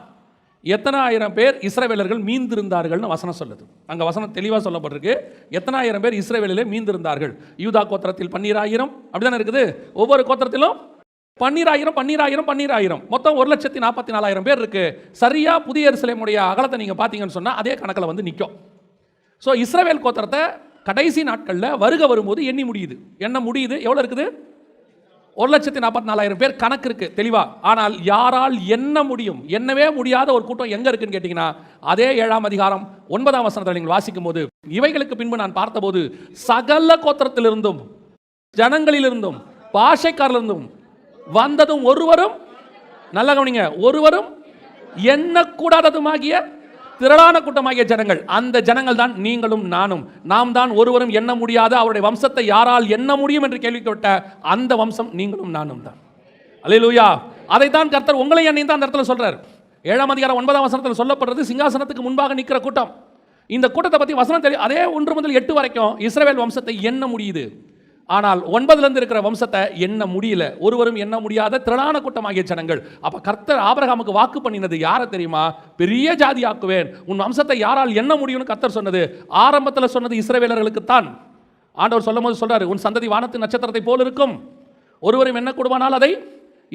எத்தனை ஆயிரம் பேர் இஸ்ரவேலர்கள் மீந்திருந்தார்கள்னு வசனம் சொல்லுது. அங்கே வசனம் தெளிவாக சொல்லப்பட்டிருக்கு. எத்தனை ஆயிரம் பேர் இஸ்ரவேலிலே மீந்திருந்தார்கள்? யூதா கோத்திரத்தில் 12000 அப்படிதானே இருக்குது. ஒவ்வொரு கோத்திரத்திலும் 12000 மொத்தம் 1,44,000 பேர் இருக்கு. சரியா புதிய எருசலேமுடைய அகலத்தை நீங்க பார்த்தீங்கன்னு சொன்னா அதே கணக்கில் வந்து நிற்கும். ஸோ இஸ்ரவேல் கோத்திரத்தை கடைசி நாட்களில் வருகை வரும்போது எண்ண முடியுது. எவ்வளோ இருக்குது? 1,44,000 பேர் கணக்கு இருக்கு தெளிவா. ஆனால் யாரால் எண்ண முடியும்? எண்ணவே முடியாத ஒரு கூட்டம் எங்க இருக்குன்னு கேட்டீங்கன்னா, அதே 7ஆம் அதிகாரம் 9ஆம் வசனத்தில் நீங்கள் வாசிக்கும் போது, இவைகளுக்கு பின்பு நான் பார்த்தபோது சகல கோத்திரத்திலிருந்தும் ஜனங்களிலிருந்தும் பாஷைக்காரிலிருந்தும் வந்ததும் ஒருவரும், நல்ல கவனிங்க, ஒருவரும் எண்ணக்கூடாததுமாகிய திரளான கூட்டமாகிய ஜனங்கள். அந்த ஜனங்கள் தான் நீங்களும் நானும். நாம் தான் ஒருவரும் எண்ண முடியாத அவருடைய வம்சத்தை யாரால் எண்ண முடியும் என்று கேள்விப்பட்ட அந்த வம்சம் நீங்களும் நானும் தான். அல்லேலூயா. அதைத்தான் கர்த்தர் உங்களை என்னையும் தான் அந்த இடத்துல சொல்றார். 7ஆம் அதிகாரம் 9ஆம் வசனத்தில் சொல்லப்படுறது சிங்காசனத்துக்கு முன்பாக நிற்கிற கூட்டம். இந்த கூட்டத்தை பற்றி வசனம் தெரியும். அதே 1 முதல் 8 வரைக்கும் இஸ்ரவேல் வம்சத்தை எண்ண முடியுது. ஆனால் 9 இருக்கிற வம்சத்தை எண்ண முடியல. ஒருவரும் எண்ண முடியாத திரளான கூட்டமாகிய ஜனங்கள். அப்ப கர்த்தர் ஆபிரகாமுக்கு வாக்கு பண்ணினது யாரை தெரியுமா? பெரிய ஜாதி ஆக்குவேன், உன் வம்சத்தை யாரால் எண்ண முடியும்னு கர்த்தர் சொன்னது ஆரம்பத்தில் சொன்னது இஸ்ரவேலர்களுக்கு தான். ஆண்டவர் சொல்லும் போது சொல்றாரு, உன் சந்ததி வானத்து நட்சத்திரத்தை போல் இருக்கும், ஒருவரும் எண்ண கூடுமானால் அதை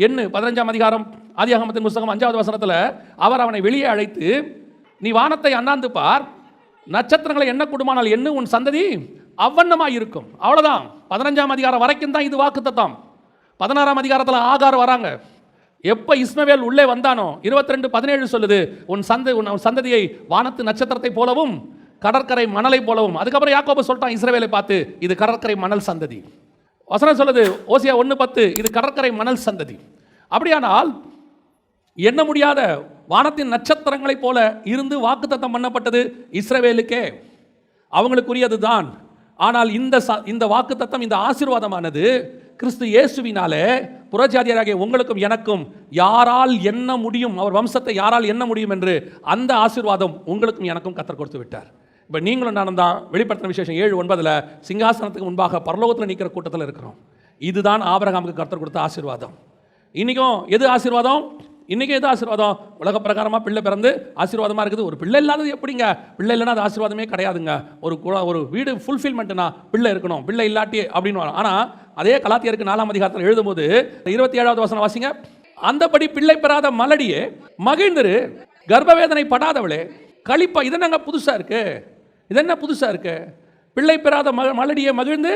எண்ணு. 15ஆம் அதிகாரம் ஆதியாகமத்தின் புத்தகம் 5வது வசனத்தில் அவர் அவனை வெளியே அழைத்து, நீ வானத்தை அண்ணாந்து பார், நட்சத்திரங்களை எண்ண கூடுமானால் எண்ணு, உன் சந்ததி அவ்வண்ணமாய் இருக்கும். அவ்வளவுதான். 15ஆம் அதிகாரம் வரைக்கும் தான் இது வாக்குத்தத்தம். 16ஆம் அதிகாரத்தில் ஆகார் வராங்க. எப்ப இஸ்மவேல் உள்ளே வந்தானோ 22:17 சொல்லுது, உன் சந்ததியை வானத்து நட்சத்திரத்தை போலவும் கடற்கரை மணலை போலவும். அதுக்கப்புறம் யாக்கோபு சொல்லிட்டான் இஸ்ரவேலை பார்த்து, இது கடற்கரை மணல் சந்ததி. வசனம் சொல்லுது ஓசியா 1:10, இது கடற்கரை மணல் சந்ததி. அப்படியானால் எண்ண முடியாத வானத்தின் நட்சத்திரங்களைப் போல இருந்து வாக்குத்தத்தம் பண்ணப்பட்டது இஸ்ரவேலுக்கே, அவங்களுக்குரியது தான். ஆனால் இந்த வாக்குத்தத்தம், இந்த ஆசீர்வாதமானது கிறிஸ்து இயேசுவினாலே புறஜாதியராகிய உங்களுக்கும் எனக்கும் யாரால் எண்ண முடியும், அவர் வம்சத்தை யாரால் எண்ண முடியும் என்று அந்த ஆசீர்வாதம் உங்களுக்கும் எனக்கும் கர்த்தர் கொடுத்து விட்டார். இப்போ நீங்களும் நானும் தான் வெளிப்படுத்தின விசேஷம் 7:9 சிங்காசனத்துக்கு முன்பாக பரலோகத்தில் நிற்கிற கூட்டத்தில் இருக்கிறோம். இதுதான் ஆபிரகாமுக்கு கர்த்தர் கொடுத்த ஆசீர்வாதம். இன்னைக்கும் எது ஆசீர்வாதம்? இன்றைக்கி எது ஆசீர்வாதம்? உலக பிரகாரமாக பிள்ளை பிறந்து ஆசீர்வாதமாக இருக்குது. ஒரு பிள்ளை இல்லாதது எப்படிங்க? பிள்ளை இல்லைன்னா அது ஆசீர்வாதமே கிடையாதுங்க. ஒரு வீடு ஃபுல்ஃபில்மெண்ட்னா பிள்ளை இருக்கணும், பிள்ளை இல்லாட்டி அப்படின்னு. ஆனால் அதே கலாத்தியருக்கு 4ஆம் அதிகாரத்தில் எழுதும்போது 27வது வசனம் வாசிங்க. அந்தபடி பிள்ளை பெறாத மலடியே மகிழ்ந்திரு, கர்ப்பவேதனை படாதவளே களிப்பா. இது என்னங்க புதுசாக இருக்கு? இது என்ன புதுசாக இருக்கு? பிள்ளை பெறாத மலடியே மகிழ்ந்து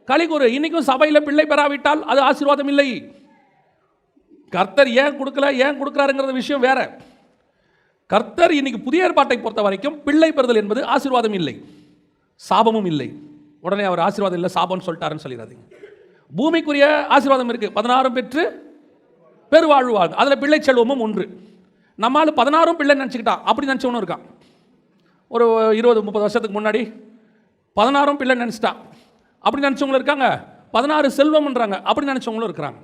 களிகூறு. இன்னைக்கும் சபையில் பிள்ளை பெறாவிட்டால் அது ஆசீர்வாதம் இல்லை. கர்த்தர் ஏன் கொடுக்கல, ஏன் கொடுக்குறாருங்கிறது விஷயம் வேற. கர்த்தர் இன்னைக்கு புதிய ஏற்பாட்டை பொறுத்த வரைக்கும் பிள்ளை பெறுதல் என்பது ஆசீர்வாதம் இல்லை, சாபமும் இல்லை. உடனே அவர் ஆசீர்வாதம் இல்லை சாபம்னு சொல்லிட்டாருன்னு சொல்லிடாதீங்க. பூமிக்குரிய ஆசீர்வாதம் இருக்கு, 16 பெற்று பெருவாழ்வு வாழ்வு, அதில் பிள்ளை செல்வமும் ஒன்று. நம்மால் 16 பிள்ளை நினச்சிக்கிட்டான், அப்படி நினச்சவனும் இருக்கான். ஒரு 20-30 வருஷத்துக்கு முன்னாடி 16 பிள்ளை நினச்சிட்டான், அப்படி நினச்சவங்களும் இருக்காங்க. 16 செல்வம்ன்றாங்க, அப்படி நினச்சவங்களும் இருக்கிறாங்க.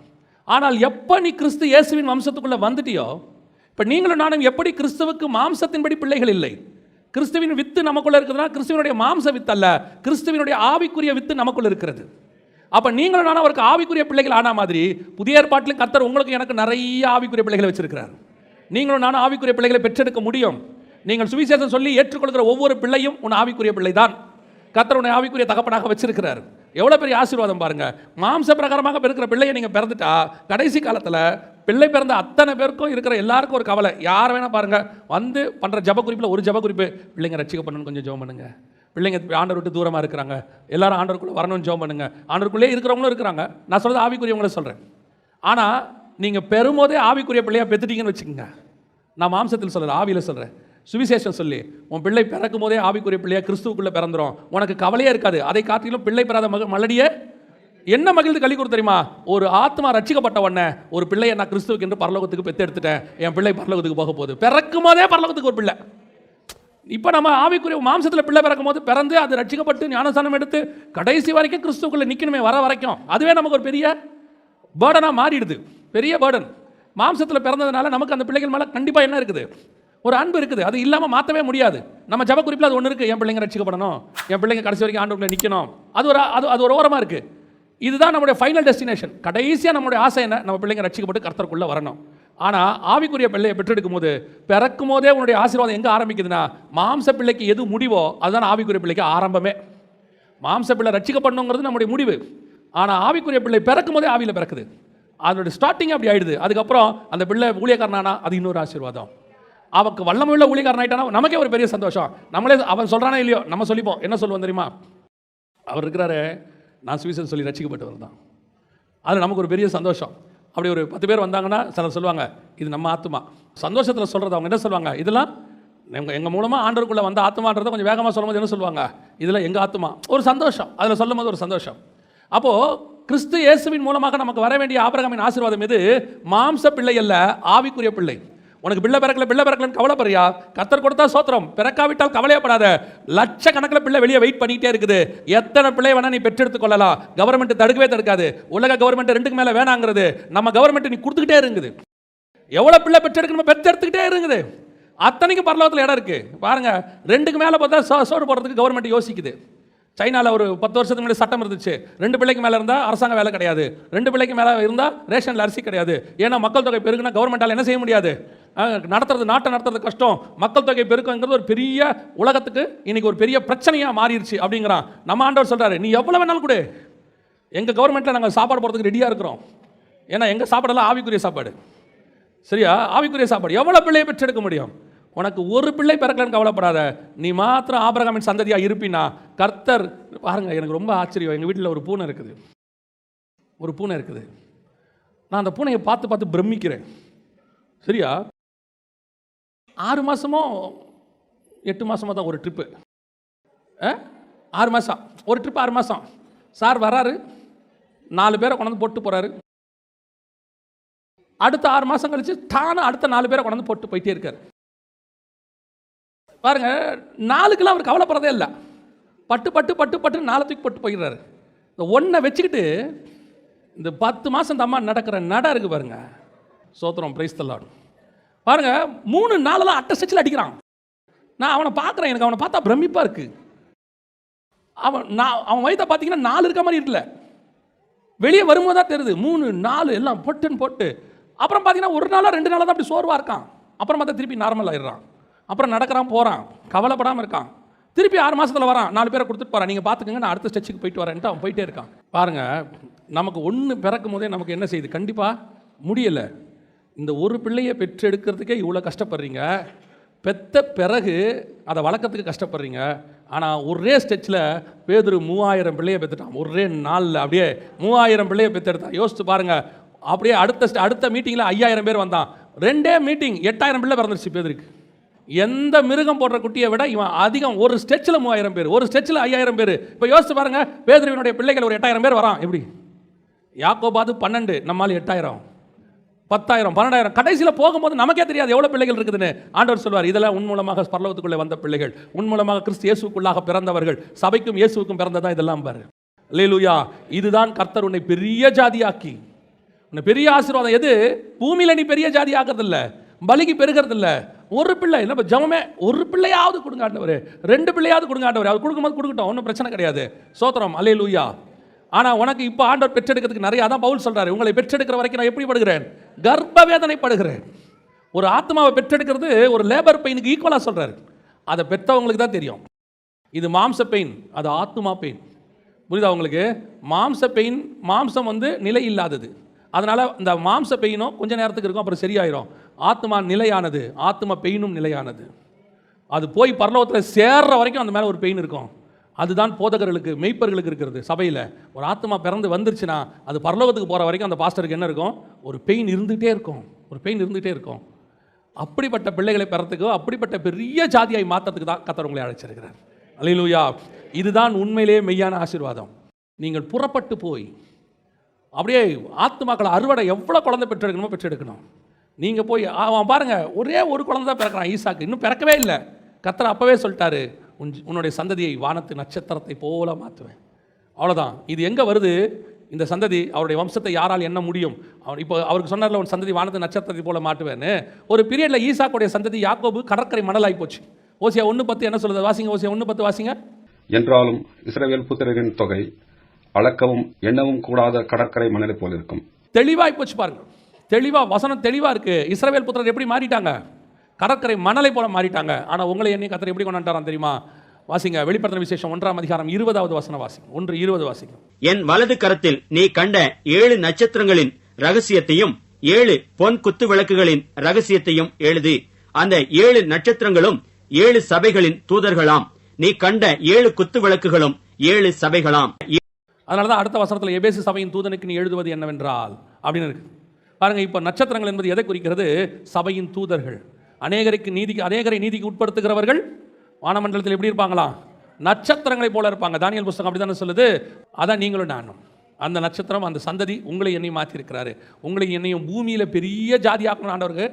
ஆனால் எப்போ நீ கிறிஸ்து இயேசுவின் வம்சத்துக்குள்ளே வந்துட்டியோ, இப்போ நீங்களும் நானும் எப்படி கிறிஸ்துவுக்கு மாம்சத்தின்படி பிள்ளைகள் இல்லை. கிறிஸ்துவின் வித்து நமக்குள்ள இருக்குதுன்னா கிறிஸ்துவனுடைய மாம்ச வித்து அல்ல, கிறிஸ்துவனுடைய ஆவிக்குரிய வித்து நமக்குள்ள இருக்கிறது. அப்போ நீங்களும் நானும் அவருக்கு ஆவிக்குரிய பிள்ளைகள் ஆன மாதிரி புதிய ஏற்பாட்டிலும் கர்த்தர் உங்களுக்கு எனக்கு நிறைய ஆவிக்குரிய பிள்ளைகளை வச்சிருக்கிறார். நீங்களும் நானும் ஆவிக்குரிய பிள்ளைகளை பெற்றெடுக்க முடியும். நீங்கள் சுவிசேஷம் சொல்லி ஏற்றுக்கொள்கிற ஒவ்வொரு பிள்ளையும் உன் ஆவிக்குரிய பிள்ளை தான். கர்த்தர் உன்னை ஆவிக்குரிய தகப்பனாக வச்சிருக்கிறார். எவ்வளோ பெரிய ஆசீர்வாதம் பாருங்க. மாம்ச பிரகாரமாக இருக்கிற பிள்ளையை நீங்கள் பிறந்துட்டா கடைசி காலத்தில் பிள்ளை பிறந்த அத்தனை பேருக்கும் இருக்கிற எல்லாருக்கும் ஒரு கவலை. யார் வேணால் பாருங்கள் வந்து பண்ணுற ஜப குறிப்பில் ஒரு ஜப குறிப்பு, பிள்ளைங்க ரட்சிக்கப்படணும்னு கொஞ்சம் ஜெபம் பண்ணுங்க, பிள்ளைங்க ஆண்டவர் விட்டு தூரமாக இருக்கிறாங்க, எல்லாரும் ஆண்டவருக்குள்ளே வரணும்னு ஜெபம் பண்ணுங்க. ஆண்டவருக்குள்ளே இருக்கிறவங்களும் இருக்கிறாங்க, நான் சொல்கிறது ஆவிக்குரியவங்கள சொல்கிறேன். ஆனால் நீங்கள் பெறும்போதே ஆவிக்குரிய பிள்ளையாக பெற்றுட்டீங்கன்னு வச்சுக்கோங்க. நான் மாம்சத்தில் சொல்கிறேன், ஆவியில் சொல்கிறேன். சுவிசேஷம் சொல்லி உன் பிள்ளை பிறக்கும் போதே ஆவிக்குரிய பிள்ளையா கிறிஸ்துவுக்குள்ளே பிறந்துடும், உனக்கு கவலையே இருக்காது. அதை காட்டிலும் பிள்ளை பெறாத மலடியே என்ன மகிழ்ந்து கழி கொடுத்து தெரியுமா? ஒரு ஆத்மா ரட்சிக்கப்பட்ட உடனே ஒரு பிள்ளையை நான் கிறிஸ்துவுக்கு என்று பரலோகத்துக்கு பெற்று எடுத்துட்டேன், என் பிள்ளை பரலோகத்துக்கு போக போகுது. பிறக்கும் போதே பரலோகத்துக்கு ஒரு பிள்ளை. இப்போ நம்ம ஆவிக்குரிய மாம்சத்தில் பிள்ளை பிறக்கும் போது பிறந்து அது ரட்சிக்கப்பட்டு ஞானஸ்நானம் எடுத்து கடைசி வரைக்கும் கிறிஸ்துவுக்குள்ளே நிற்கணுமே வர வரைக்கும், அதுவே நமக்கு ஒரு பெரிய பேர்டனாக மாறிடுது, பெரிய பேர்டன். மாம்சத்தில் பிறந்ததுனால நமக்கு அந்த பிள்ளைகள் மேலே கண்டிப்பாக என்ன இருக்குது? ஒரு அன்பு இருக்குது, அது இல்லாமல் மாற்றவே முடியாது. நம்ம ஜப குறிப்பில் அது ஒன்று இருக்குது, என் பிள்ளைங்க ரட்சிக்கப்படணும், என் பிள்ளைங்க கடைசி வரைக்கும் ஆண்டவருக்குள்ள நிற்கணும். அது ஒரு ஓரமாக இருக்குது. இதுதான் நம்முடைய ஃபைனல் டெஸ்டினேஷன். கடைசியாக நம்முடைய ஆசை என்ன? நம்ம பிள்ளைங்க ரட்சிக்கப்பட்டு கர்த்தருக்குள்ளே வரணும். ஆனால் ஆவிக்குரிய பிள்ளையை பெற்றெடுக்கும் போது பிறக்கும் போதே உன்னுடைய ஆசீர்வாதம் எங்கே ஆரம்பிக்குதுன்னா, மாம்ச பிள்ளைக்கு எது முடிவோ அதுதான் ஆவிக்குரிய பிள்ளைக்கு ஆரம்பமே. மாம்ச பிள்ளை ரட்சிக்கப்படணுங்கிறது நம்முடைய முடிவு. ஆனால் ஆவிக்குரிய பிள்ளை பிறக்கும் போதே ஆவியில் பிறக்குது, அதனுடைய ஸ்டார்டிங் அப்படி ஆயிடுது. அதுக்கப்புறம் அந்த பிள்ளை ஊழியக்காரனானா அது இன்னொரு ஆசீர்வாதம். அவனுக்கு வல்லமுள்ள ஊழியக்காரன் ஆகிட்டானா நமக்கே ஒரு பெரிய சந்தோஷம். நம்மளே அவன் சொல்கிறானே இல்லையோ நம்ம சொல்லிப்போம். என்ன சொல்லுவோம் தெரியுமா? அவர் இருக்கிறாரு, நான் சுவிசேஷம் சொல்லி ரட்சிக்கப்பட்டவர் தான். அது நமக்கு ஒரு பெரிய சந்தோஷம். அப்படி ஒரு 10 பேர் வந்தாங்கன்னா சிலர் சொல்லுவாங்க இது நம்ம ஆத்மா. சந்தோஷத்தில் சொல்கிறது அவங்க என்ன சொல்லுவாங்க? இதெல்லாம் எங்கள் மூலமாக ஆண்டவருக்குள்ளே வந்த ஆத்மான்றதை கொஞ்சம் வேகமாக சொல்லும்போது என்ன சொல்லுவாங்க? இதெல்லாம் எங்கள் ஆத்மா. ஒரு சந்தோஷம், அதில் சொல்லும் போது ஒரு சந்தோஷம். அப்போது கிறிஸ்து இயேசுவின் மூலமாக நமக்கு வர வேண்டிய ஆபிரகாமின் ஆசீர்வாதம் எது? மாம்ச பிள்ளை அல்ல, ஆவிக்குரிய பிள்ளை. உனக்கு பிள்ளை பிறக்கலன்னு கவலைப்படுறியா? கர்த்தர் கொடுத்தா சோத்திரம், பிறக்காவிட்டால் கவலையப்படாத. லட்சக்கணக்கில் பிள்ளை வெளியே வெயிட் பண்ணிகிட்டே இருக்குது. எத்தனை பிள்ளை வேணா நீ பெற்றெடுத்துக் கொள்ளலாம், கவர்மெண்ட் தடுக்கவே தடுக்காது. உலக கவர்மெண்ட் 2க்கு மேலே வேணாங்கிறது, நம்ம கவர்மெண்ட் நீ கொடுத்துக்கிட்டே இருக்குது. எவ்வளோ பிள்ளை பெற்றெடுக்கணும் பெற்றெடுத்துக்கிட்டே இருக்குது. அத்தனைக்கு பரலோகத்தில் இடம் இருக்குது. பாருங்க, 2க்கு மேலே பார்த்தா சோறு போடுறதுக்கு கவர்மெண்ட் யோசிக்குது. சைனாவில் ஒரு 10 வருஷத்துக்கு முன்னாடி சட்டம் இருந்துச்சு, 2 பிள்ளைக்கு மேலே இருந்தால் அரசாங்க வேலை கிடையாது, 2 பிள்ளைக்கு மேலே இருந்தால் ரேஷனில் அரிசி கிடையாது. ஏன்னா மக்கள் தொகை பெருகுனா கவர்மெண்டால் என்ன செய்ய முடியாது, நாட்டை நடத்துறது கஷ்டம். மக்கள் தொகை பெருக்குங்கிறது ஒரு பெரிய உலகத்துக்கு இன்னைக்கு ஒரு பெரிய பிரச்சனையாக மாறிடுச்சு அப்படிங்கிறான். நம்ம ஆண்டவர் சொல்கிறாரு, நீ எவ்வளோ வேணாலும் கொடு, எங்கள் கவர்மெண்ட்டில் நாங்கள் சாப்பாடு போடுறதுக்கு ரெடியாக இருக்கிறோம். ஏன்னா எங்கள் சாப்பாடெல்லாம் ஆவிக்குரிய சாப்பாடு. சரியா? ஆவிக்குரிய சாப்பாடு. எவ்வளோ பிள்ளையை பெற்றெடுக்க முடியும்? உனக்கு ஒரு பிள்ளை பிறக்கலன்னு கவலைப்படாத, நீ மாத்திரம் ஆபிரகாமின் சந்ததியாக இருப்பினா கர்த்தர். பாருங்க, எனக்கு ரொம்ப ஆச்சரியம். எங்கள் வீட்டில் ஒரு பூனை இருக்குது. நான் அந்த பூனையை பார்த்து பிரமிக்கிறேன். சரியா? 6 மாதமோ 8 மாதமோ தான் ஒரு ட்ரிப்பு. 6 மாதம் ஒரு ட்ரிப்பு. 6 மாதம் சார் வராரு, 4 பேரை கொண்டாந்து போட்டு போகிறாரு. அடுத்த 6 மாதம் கழிச்சு தானே அடுத்த 4 பேரை கொண்டாந்து போட்டு போயிட்டே இருக்காரு. பாருங்க, 4க்குலாம் அவர் கவலைப்படுறதே இல்லை. பட்டு 4 தூக்கி போட்டு போயிடுறாரு. இந்த ஒன்றை வச்சுக்கிட்டு இந்த 10 மாதம் தம்மா நடக்கிற இருக்கு பாருங்க. சோத்திரம், பிரைஸ் தி லார்ட். பாருங்க, 3 நாளெல்லாம் அட்டை ஸ்டிச்சில் அடிக்கிறான். நான் அவனை பார்க்குறேன், எனக்கு அவனை பார்த்தா பிரமிப்பாக இருக்கு. அவன் வயதை பார்த்தீங்கன்னா 4 இருக்க மாதிரி இருக்குல்ல, வெளியே வரும்போது தான் தெரியுது. 3 4 எல்லாம் போட்டு அப்புறம் பார்த்தீங்கன்னா 1 நாளாக 2 நாளாக தான் அப்படி சோர்வாக இருக்கான். அப்புறம் பார்த்தா திருப்பி நார்மல் ஆயிடுறான். அப்புறம் நடக்கிறான், போகிறான், கவலைப்படாமல் இருக்கான். திருப்பி 6 மாதத்தில் வரான், 4 பேரை கொடுத்துட்டு போகிறான். நீங்கள் பார்த்துக்கங்க, நான் அடுத்த ஸ்டெச்சுக்கு போயிட்டு வரேன்ட்டு அவன் போயிட்டே இருக்கான். பாருங்கள், நமக்கு ஒன்று பிறக்கும் போதே நமக்கு என்ன செய்யுது? கண்டிப்பாக முடியலை. இந்த ஒரு பிள்ளையை பெற்றெடுக்கிறதுக்கே இவ்வளோ கஷ்டப்படுறீங்க, பெற்ற பிறகு அதை வளர்க்கறதுக்கு கஷ்டப்படுறீங்க. ஆனால் ஒரே ஸ்டெச்சில் பேதுரு 3000 பிள்ளையை பெற்றுட்டான். ஒரே நாளில் அப்படியே 3000 பிள்ளையை பெற்றெடுத்தான். யோசிச்சு பாருங்கள். அப்படியே அடுத்த மீட்டிங்கில் 5000 பேர் வந்தான். 2 மீட்டிங் 8000 பிள்ளை பிறந்துருச்சு பேதுருக்கு. எந்த மிருகம் போடுற குட்டியை விட இவன் அதிகம். ஒரு ஸ்டெச்சில் 3000 பேர், ஒரு ஸ்டெச்சில் 5000 பேர். இப்போ யோசிச்சு பாருங்க, பேதுருவினுடைய பிள்ளைகள் ஒரு 8000 பேர் வரான். எப்படி? யாக்கோபாது 12, நம்மால் 8000, 10,000, 12,000. கடைசியில் போகும்போது நமக்கே தெரியாது எவ்வளோ பிள்ளைகள் இருக்குதுன்னு. ஆண்டவர் சொல்வார், இதெல்லாம் உன் மூலமாக பரலோகத்துக்குள்ளே வந்த பிள்ளைகள், உன் மூலமாக கிறிஸ்து இயேசுக்குள்ளாக பிறந்தவர்கள், சபைக்கும் இயேசுவுக்கும் பிறந்ததான் இதெல்லாம் பாரு. அல்லேலூயா. இதுதான் கர்த்தர் உன்னை பெரிய ஜாதியாக்கி, உன்னை பெரிய ஆசீர்வாதம். எது? பூமியில் நீ பெரிய ஜாதி ஆகிறதில்ல, பலிக்கு பெருகிறதில்ல. ஒரு பிள்ளை இல்லை, ஜெபமே ஒரு பிள்ளையாவது கொடுங்க ஆண்டவர், 2 பிள்ளையாவது கொடுங்க ஆண்டவர். அவர் கொடுக்கும்போது கொடுக்கட்டும், ஒன்றும் பிரச்சனை கிடையாது. சோத்திரம், அல்லேலூயா. ஆனால் உனக்கு இப்போ ஆண்டவர் பெற்றெடுக்கிறதுக்கு நிறைய, அதான் பவுல் சொல்கிறாரு, உங்களை பெற்றெடுக்கிற வரைக்கும் நான் எப்படி படுகிறேன்? கர்ப்ப வேதனைப்படுகிறேன். ஒரு ஆத்மாவை பெற்றெடுக்கிறது ஒரு லேபர் பெயினுக்கு ஈக்குவலாக சொல்கிறாரு. அதை பெற்றவங்களுக்கு தான் தெரியும். இது மாம்ச பெயின், அது ஆத்மா பெயின். புரியுதா உங்களுக்கு? மாம்சம் வந்து நிலை இல்லாதது. அதனால் இந்த மாம்ச பெயினும் கொஞ்ச நேரத்துக்கு இருக்கும், அப்புறம் சரியாயிரும். ஆத்மா நிலையானது, ஆத்மா பெயினும் நிலையானது. அது போய் பரலோகத்தில் சேர்ற வரைக்கும் அந்த மேலே ஒரு பெயின் இருக்கும். அதுதான் போதகர்களுக்கு, மெய்ப்பர்களுக்கு இருக்கிறது. சபையில் ஒரு ஆத்மா பிறந்து வந்துருச்சுன்னா அது பரலோகத்துக்கு போகிற வரைக்கும் அந்த பாஸ்டருக்கு என்ன இருக்கும்? ஒரு பெயின் இருந்துகிட்டே இருக்கும், ஒரு பெயின் இருந்துகிட்டே இருக்கும். அப்படிப்பட்ட பிள்ளைகளை பெறத்துக்கோ, அப்படிப்பட்ட பெரிய ஜாதியாய் மாற்றத்துக்கு தான் கர்த்தர் உங்களை அழைச்சிருக்கிறார். அல்லேலூயா. இதுதான் உண்மையிலேயே மெய்யான ஆசீர்வாதம். நீங்கள் புறப்பட்டு போய் அப்படியே ஆத்துமாக்களை அறுவடை, எவ்வளோ குழந்தை பெற்றெடுக்கணுமோ பெற்றெடுக்கணும். நீங்கள் போய் அவன் பாருங்கள், ஒரே ஒரு குழந்தை தான் பிறக்கிறான், ஈசாக்கு. இன்னும் பிறக்கவே இல்லை. கர்த்தர் அப்போவே சொல்லிட்டாரு, உன்னுடைய சந்ததியை வானத்து நட்சத்திரத்தை போல மாற்றுவேன். அவ்வளோதான். இது எங்கே வருது? இந்த சந்ததி, அவருடைய வம்சத்தை யாரால் எண்ண முடியும்? இப்போ அவருக்கு சொன்னார்ல, உன் சந்ததி வானத்து நட்சத்திரத்தை போல மாட்டுவேன்னு. ஒரு பீரியடில் ஈசாக்குடைய சந்ததி யாக்கோபு கடற்கரை மணலாகி போச்சு. ஓசியா 1:10 என்ன சொல்லுது? வாசிங்க, ஓசியா 1:10 வாசிங்க. என்றாலும் இஸ்ரவேல் புத்திரரின் தொகை அளக்கவும் எண்ணவும் கூடாத கடற்கரை மணலை போல் இருக்கும். தெளிவாய் போச்சு பாருங்க. தெளிவா, வசனம் தெளிவா இருக்கு. இஸ்ரவேல் புத்திரர் எப்படி மாறிட்டாங்க? கடற்கரை மணலை போல மாறிட்டாங்க. ஆனால் உங்களை என்னை கர்த்தர் எப்படி கொண்டாண்டாராம் தெரியுமா? வாசிங்க, வெளிப்படுத்தின விசேஷம் 1ஆம் அதிகாரம் 20வது வசனம் வாசிங்க. 1:20 வாசிங்க. என் வலது கரத்தில் நீ கண்ட 7 நட்சத்திரங்களின் ரகசியத்தையும் 7 பொன் குத்து விளக்குகளின் ரகசியத்தையும் எழுது. அந்த 7 நட்சத்திரங்களும் 7 சபைகளின் தூதர்களாம். நீ கண்ட 7 குத்து விளக்குகளும் 7 சபைகளாம். அதனாலதான் அடுத்த வசனத்தில் எபேசு சபையின் தூதனுக்கு நீ எழுதுவது என்னவென்றால் அப்படின்னு இருக்கு பாருங்க. இப்போ நட்சத்திரங்கள் என்பது எதை குறிக்கிறது? சபையின் தூதர்கள். அநேகரை நீதிக்கு உட்படுத்துகிறவர்கள் வானமண்டலத்தில் எப்படி இருப்பாங்களாம்? நட்சத்திரங்களை போல இருப்பாங்க. தானியேல் புத்தகம் அப்படி தானே சொல்லுது. அதான் நீங்களும் நானும். அந்த நட்சத்திரம், அந்த சந்ததி உங்களை என்னையும் மாற்றிருக்கிறாரு. உங்களை என்னையும் பூமியில் பெரிய ஜாதி ஆக்கணும் ஆண்டவருக்கு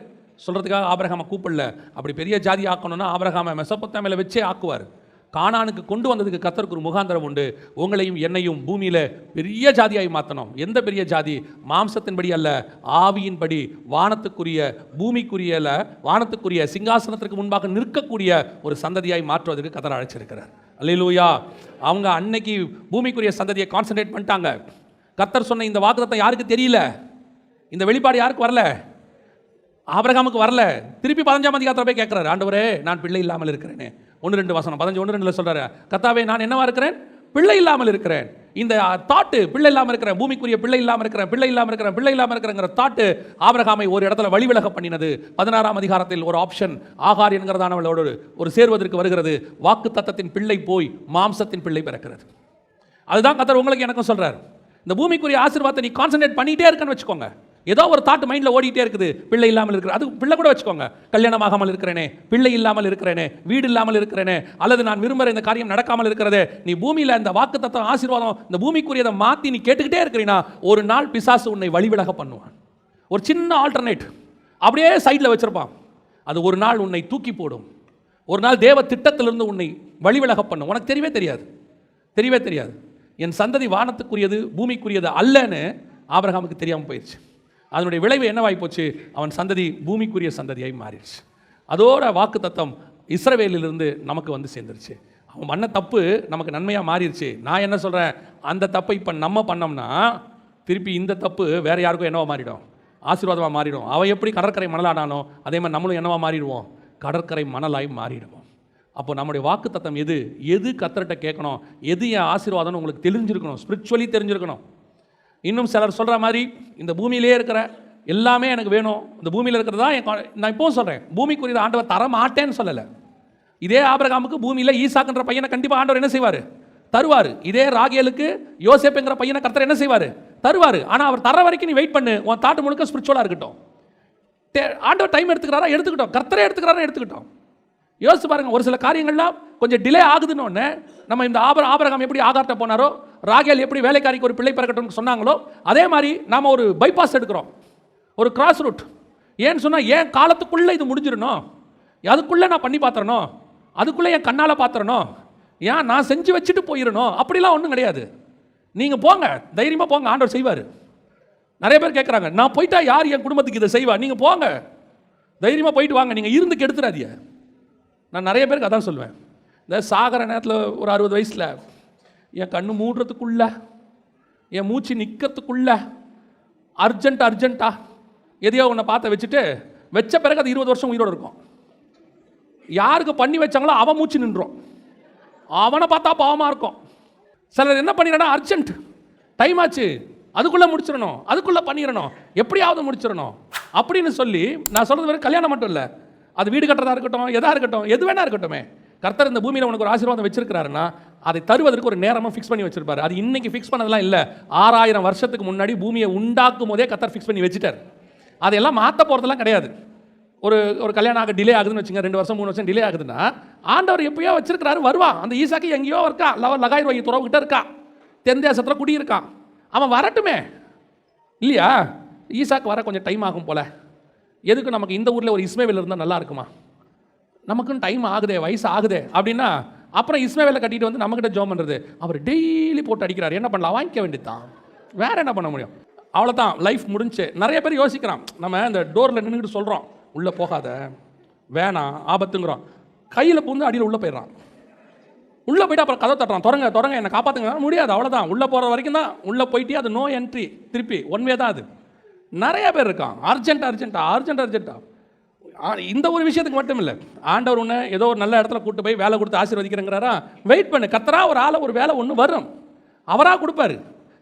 சொல்கிறதுக்காக ஆபிரகாமை கூப்பிடல. அப்படி பெரிய ஜாதி ஆக்கணும்னா ஆபிரகாமை மெசொப்பொத்தாமியால வச்சே ஆக்குவார். கானானுக்கு கொண்டு வந்ததுக்கு கர்த்தருக்கு ஒரு முகாந்தரம் உண்டு. உங்களையும் என்னையும் பூமியில் பெரிய ஜாதியாய் மாற்றணும். எந்த பெரிய ஜாதி? மாம்சத்தின்படி அல்ல, ஆவியின்படி, வானத்துக்குரிய, பூமிக்குரிய அல்ல, வானத்துக்குரிய சிங்காசனத்திற்கு முன்பாக நிற்கக்கூடிய ஒரு சந்ததியாய் மாற்றுவதற்கு கர்த்தர் அழைச்சிருக்கிறார். அல்லேலூயா. அவங்க அன்னைக்கு பூமிக்குரிய சந்ததியை கான்சன்ட்ரேட் பண்ணிட்டாங்க. கர்த்தர் சொன்ன இந்த வாக்குத்தத்தம் யாருக்கு தெரியல? இந்த வெளிப்பாடு யாருக்கு வரல? ஆபிரகாமுக்கு வரல. திருப்பி 15ஆம் அதிகாரத்தில் போய் கேட்குறாரு, ஆண்டவரே நான் பிள்ளை இல்லாமல் இருக்கிறேனே. 1:2 வசனம் 15:1-2 சொல்றாரு, கர்த்தாவே நான் என்னவா இருக்கிறேன்? பிள்ளை இல்லாமல் இருக்கிறேன். இந்த தாட்டு, பிள்ளை இல்லாமல் இருக்கிறேன், பூமிக்குரிய பிள்ளை இல்லாமல் இருக்கிறேன், பிள்ளை இல்லாமல் இருக்கிறேன், பிள்ளை இல்லாமல் இருக்கிறங்கிற தாட்டு ஆபிரகாமை ஒரு இடத்துல வழிவிலக பண்ணினது. 16ஆம் அதிகாரத்தில் ஒரு ஆப்ஷன், ஆகார் என்கிறதானவளோடு ஒரு சேர்வதற்கு வருகிறது. வாக்கு தத்தத்தின் பிள்ளை போய் மாம்சத்தின் பிள்ளை பிறக்கிறது. அதுதான் கர்த்தர் உங்களுக்கு எனக்கும் சொல்றாரு. இந்த பூமிக்குரிய ஆசீர்வாதத்தை நீ கான்சன்ட்ரேட் பண்ணிட்டே இருக்கன்னு வச்சுக்கோங்க. ஏதோ ஒரு தாட்டு மைண்டில் ஓடிட்டே இருக்குது. பிள்ளை இல்லாமல் இருக்கிற, அது பிள்ளை கூட வச்சுக்கோங்க. கல்யாணமாகாமல் இருக்கிறேனே, பிள்ளை இல்லாமல் இருக்கிறேனே, வீடு இல்லாமல் இருக்கிறேனே, அல்லது நான் விரும்புகிற இந்த காரியம் நடக்காமல் இருக்கிறதே. நீ பூமியில் இந்த வாக்கு தத்தம், ஆசீர்வாதம், இந்த பூமிக்குரியதை மாற்றி நீ கேட்டுக்கிட்டே இருக்கிறீனா, ஒரு நாள் பிசாசு உன்னை வழிவிலக பண்ணுவான். ஒரு சின்ன ஆல்டர்னேட் அப்படியே சைடில் வச்சிருப்பான். அது ஒரு நாள் உன்னை தூக்கி போடும். ஒரு நாள் தேவ திட்டத்திலிருந்து உன்னை வழிவிலக பண்ணும். உனக்கு தெரியவே தெரியாது. என் சந்ததி வானத்துக்குரியது பூமிக்குரியது அல்லன்னு ஆபிரகாமுக்கு தெரியாமல் போயிடுச்சு. அதனுடைய விளைவு என்னவாகி போச்சு? அவன் சந்ததி பூமிக்குரிய சந்ததியாய் மாறிடுச்சு. அதோட வாக்கு தத்தம் இஸ்ரவேலிலிருந்து நமக்கு வந்து சேர்ந்துருச்சு. அவன் பண்ண தப்பு நமக்கு நன்மையாக மாறிடுச்சு. நான் என்ன சொல்கிறேன், அந்த தப்பை இப்போ நம்ம பண்ணோம்னா திருப்பி இந்த தப்பு வேறு யாருக்கும் என்னவா மாறிடும்? ஆசீர்வாதமாக மாறிடும். அவன் எப்படி கடற்கரை மணலானானோ அதே மாதிரி நம்மளும் என்னவா மாறிடுவோம்? கடற்கரை மணலாய் மாறிடுவோம். அப்போ நம்முடைய வாக்கு தத்தம் எது கர்த்தர்கிட்ட கேட்கணும், எது என் ஆசீர்வாதம்னு உங்களுக்கு தெரிஞ்சிருக்கணும், ஸ்பிரிச்சுவலி தெரிஞ்சிருக்கணும். இன்னும் சிலர் சொல்கிற மாதிரி இந்த பூமியிலே இருக்கிற எல்லாமே எனக்கு வேணும், இந்த பூமியில் இருக்கிறதா நான் இப்போவும் சொல்கிறேன், பூமிக்குரிய ஆண்டவர் தர மாட்டேன்னு சொல்லலை. இதே ஆபிரகாமுக்கு பூமியில் ஈசாக்குன்ற பையனை கண்டிப்பாக ஆண்டவர் என்ன செய்வார்? தருவார். இதே ராகேலுக்கு யோசேப்புங்கிற பையனை கர்த்தர் என்ன செய்வார்? தருவார். ஆனால் அவர் தர வரைக்கும் நீ வெயிட் பண்ணு. உன் தாட்டு முழுக்க ஸ்பிரிச்சுவலாக இருக்கட்டும். ஆண்டவர் டைம் எடுத்துக்கிறாரா? எடுத்துக்கிட்டோம். கர்த்தரே எடுத்துக்கிறாரா? எடுத்துக்கிட்டோம். யோசிச்சு பாருங்க, ஒரு சில காரியங்கள்லாம் கொஞ்சம் டிலே ஆகுதுன்னு நம்ம இந்த ஆபிரகாம் எப்படி ஆகார்ட்ட போனாரோ, ராகேல் எப்படி வேலைக்காரிக்கு ஒரு பிள்ளை பிறக்கட்டும்னு சொன்னாங்களோ, அதே மாதிரி நாம் ஒரு பைபாஸ் எடுக்கிறோம், ஒரு கிராஸ் ரூட். ஏன்னு சொன்னால் ஏன் காலத்துக்குள்ளே இது முடிஞ்சிடணும், அதுக்குள்ளே நான் பண்ணி பார்த்துறணும், அதுக்குள்ளே என் கண்ணால் பார்த்துறணும், ஏன் நான் செஞ்சு வச்சுட்டு போயிடணும், அப்படிலாம் ஒன்றும் கிடையாது. நீங்கள் போங்க, தைரியமாக போங்க, ஆண்டவர் செய்வார். நிறைய பேர் கேட்குறாங்க, நான் போயிட்டா யார் என் குடும்பத்துக்கு இதை செய்வா? நீங்கள் போங்க, தைரியமாக போயிட்டு வாங்க, நீங்கள் இருந்து கெடுத்துறாதீங்க. நான் நிறைய பேருக்கு அதான் சொல்லுவேன். இந்த சாகர நேரத்தில் ஒரு 60 வயசில் என் கண்ணு மூடுறதுக்குள்ள, என் மூச்சு நிற்கிறதுக்குள்ள அர்ஜென்ட்டா எதையோ ஒன்றை பார்த்த வச்சுட்டு வச்ச பிறகு அது 20 வருஷம் உயிரோடு இருக்கும். யாருக்கு பண்ணி வச்சாங்களோ அவன் மூச்சு நின்றோம், அவனை பார்த்தா பாவமாக இருக்கும். சிலர் என்ன பண்ணிடணும், அர்ஜென்ட், டைம் ஆச்சு, அதுக்குள்ளே முடிச்சிடணும், அதுக்குள்ளே பண்ணிடணும், எப்படியாவது முடிச்சிடணும் அப்படின்னு சொல்லி, நான் சொல்கிறது வரை கல்யாணம் மட்டும் இல்லை, அது வீடு கட்டுறதா இருக்கட்டும், எதாக இருக்கட்டும், எது வேணா இருக்கட்டுமே, கர்த்தர் இந்த பூமியில் உனக்கு ஒரு ஆசீர்வாதம் வச்சிருக்கிறாருன்னா அதை தருவதற்கு ஒரு நேரமாக ஃபிக்ஸ் பண்ணி வச்சிருப்பாரு. அது இன்னைக்கு ஃபிக்ஸ் பண்ணதெல்லாம் இல்லை, 6000 வருஷத்துக்கு முன்னாடி பூமியை உண்டாக்கும் போதே கர்த்தர் ஃபிக்ஸ் பண்ணி வச்சுட்டார். அதையெல்லாம் மாற்ற போகிறதெல்லாம் கிடையாது. ஒரு கல்யாணம் ஆக டிலே ஆகுதுன்னு வச்சுங்க, 2 வருஷம் 3 வருஷம் டிலே ஆகுதுன்னா ஆண்டவர் எப்பயோ வச்சிருக்கிறாரு, வருவான். அந்த ஈசாக்கு எங்கேயோ இருக்கா, லகாய் ரோகி துறவுகிட்ட இருக்கா, தென் தேசத்தில் குடியிருக்கான், அவன் வரட்டுமே இல்லையா? ஈசாக்கு வர கொஞ்சம் டைம் ஆகும் போல. எதுக்கு நமக்கு இந்த ஊரில் ஒரு இஸ்மவேல் இருந்தால் நல்லா இருக்குமா? நமக்குன்னு டைம் ஆகுதே, வயசு ஆகுதே அப்படின்னா அப்புறம் இஸ்மவேலை கட்டிட்டு வந்து நம்மகிட்ட ஜோம் பண்ணுறது. அவர் டெய்லி போட்டு அடிக்கிறார், என்ன பண்ணலாம், வாங்கிக்க வேண்டியதுதான், வேற என்ன பண்ண முடியும்? அவ்வளோதான், லைஃப் முடிஞ்சு. நிறைய பேர் யோசிக்கிறான், நம்ம இந்த டோரில் நின்றுக்கிட்டு சொல்கிறோம் உள்ளே போகாத, வேணாம், ஆபத்துங்கிறோம், கையில் பூந்து அடியில் உள்ளே போயிடறான். உள்ளே போய்ட்டு அப்புறம் கதை தட்டுறான், தொடங்க என்னை காப்பாற்றுங்க, முடியாது, அவ்வளோதான். உள்ளே போகிற வரைக்கும் தான், உள்ளே போயிட்டு அது நோ என்ட்ரி, திருப்பி ஒன்வே தான். அது நிறைய பேர் இருக்கான், அர்ஜென்ட்டா. இந்த ஒரு விஷயத்துக்கு மட்டும் இல்லை, ஆண்டவர் ஒன்று ஏதோ ஒரு நல்ல இடத்துல கூட்டு போய் வேலை கொடுத்து ஆசீர்வதிக்கிறேங்கிறாரா, வெயிட் பண்ணு, கத்தரா ஒரு ஆளை ஒரு வேலை ஒன்று வரும், அவராக கொடுப்பாரு.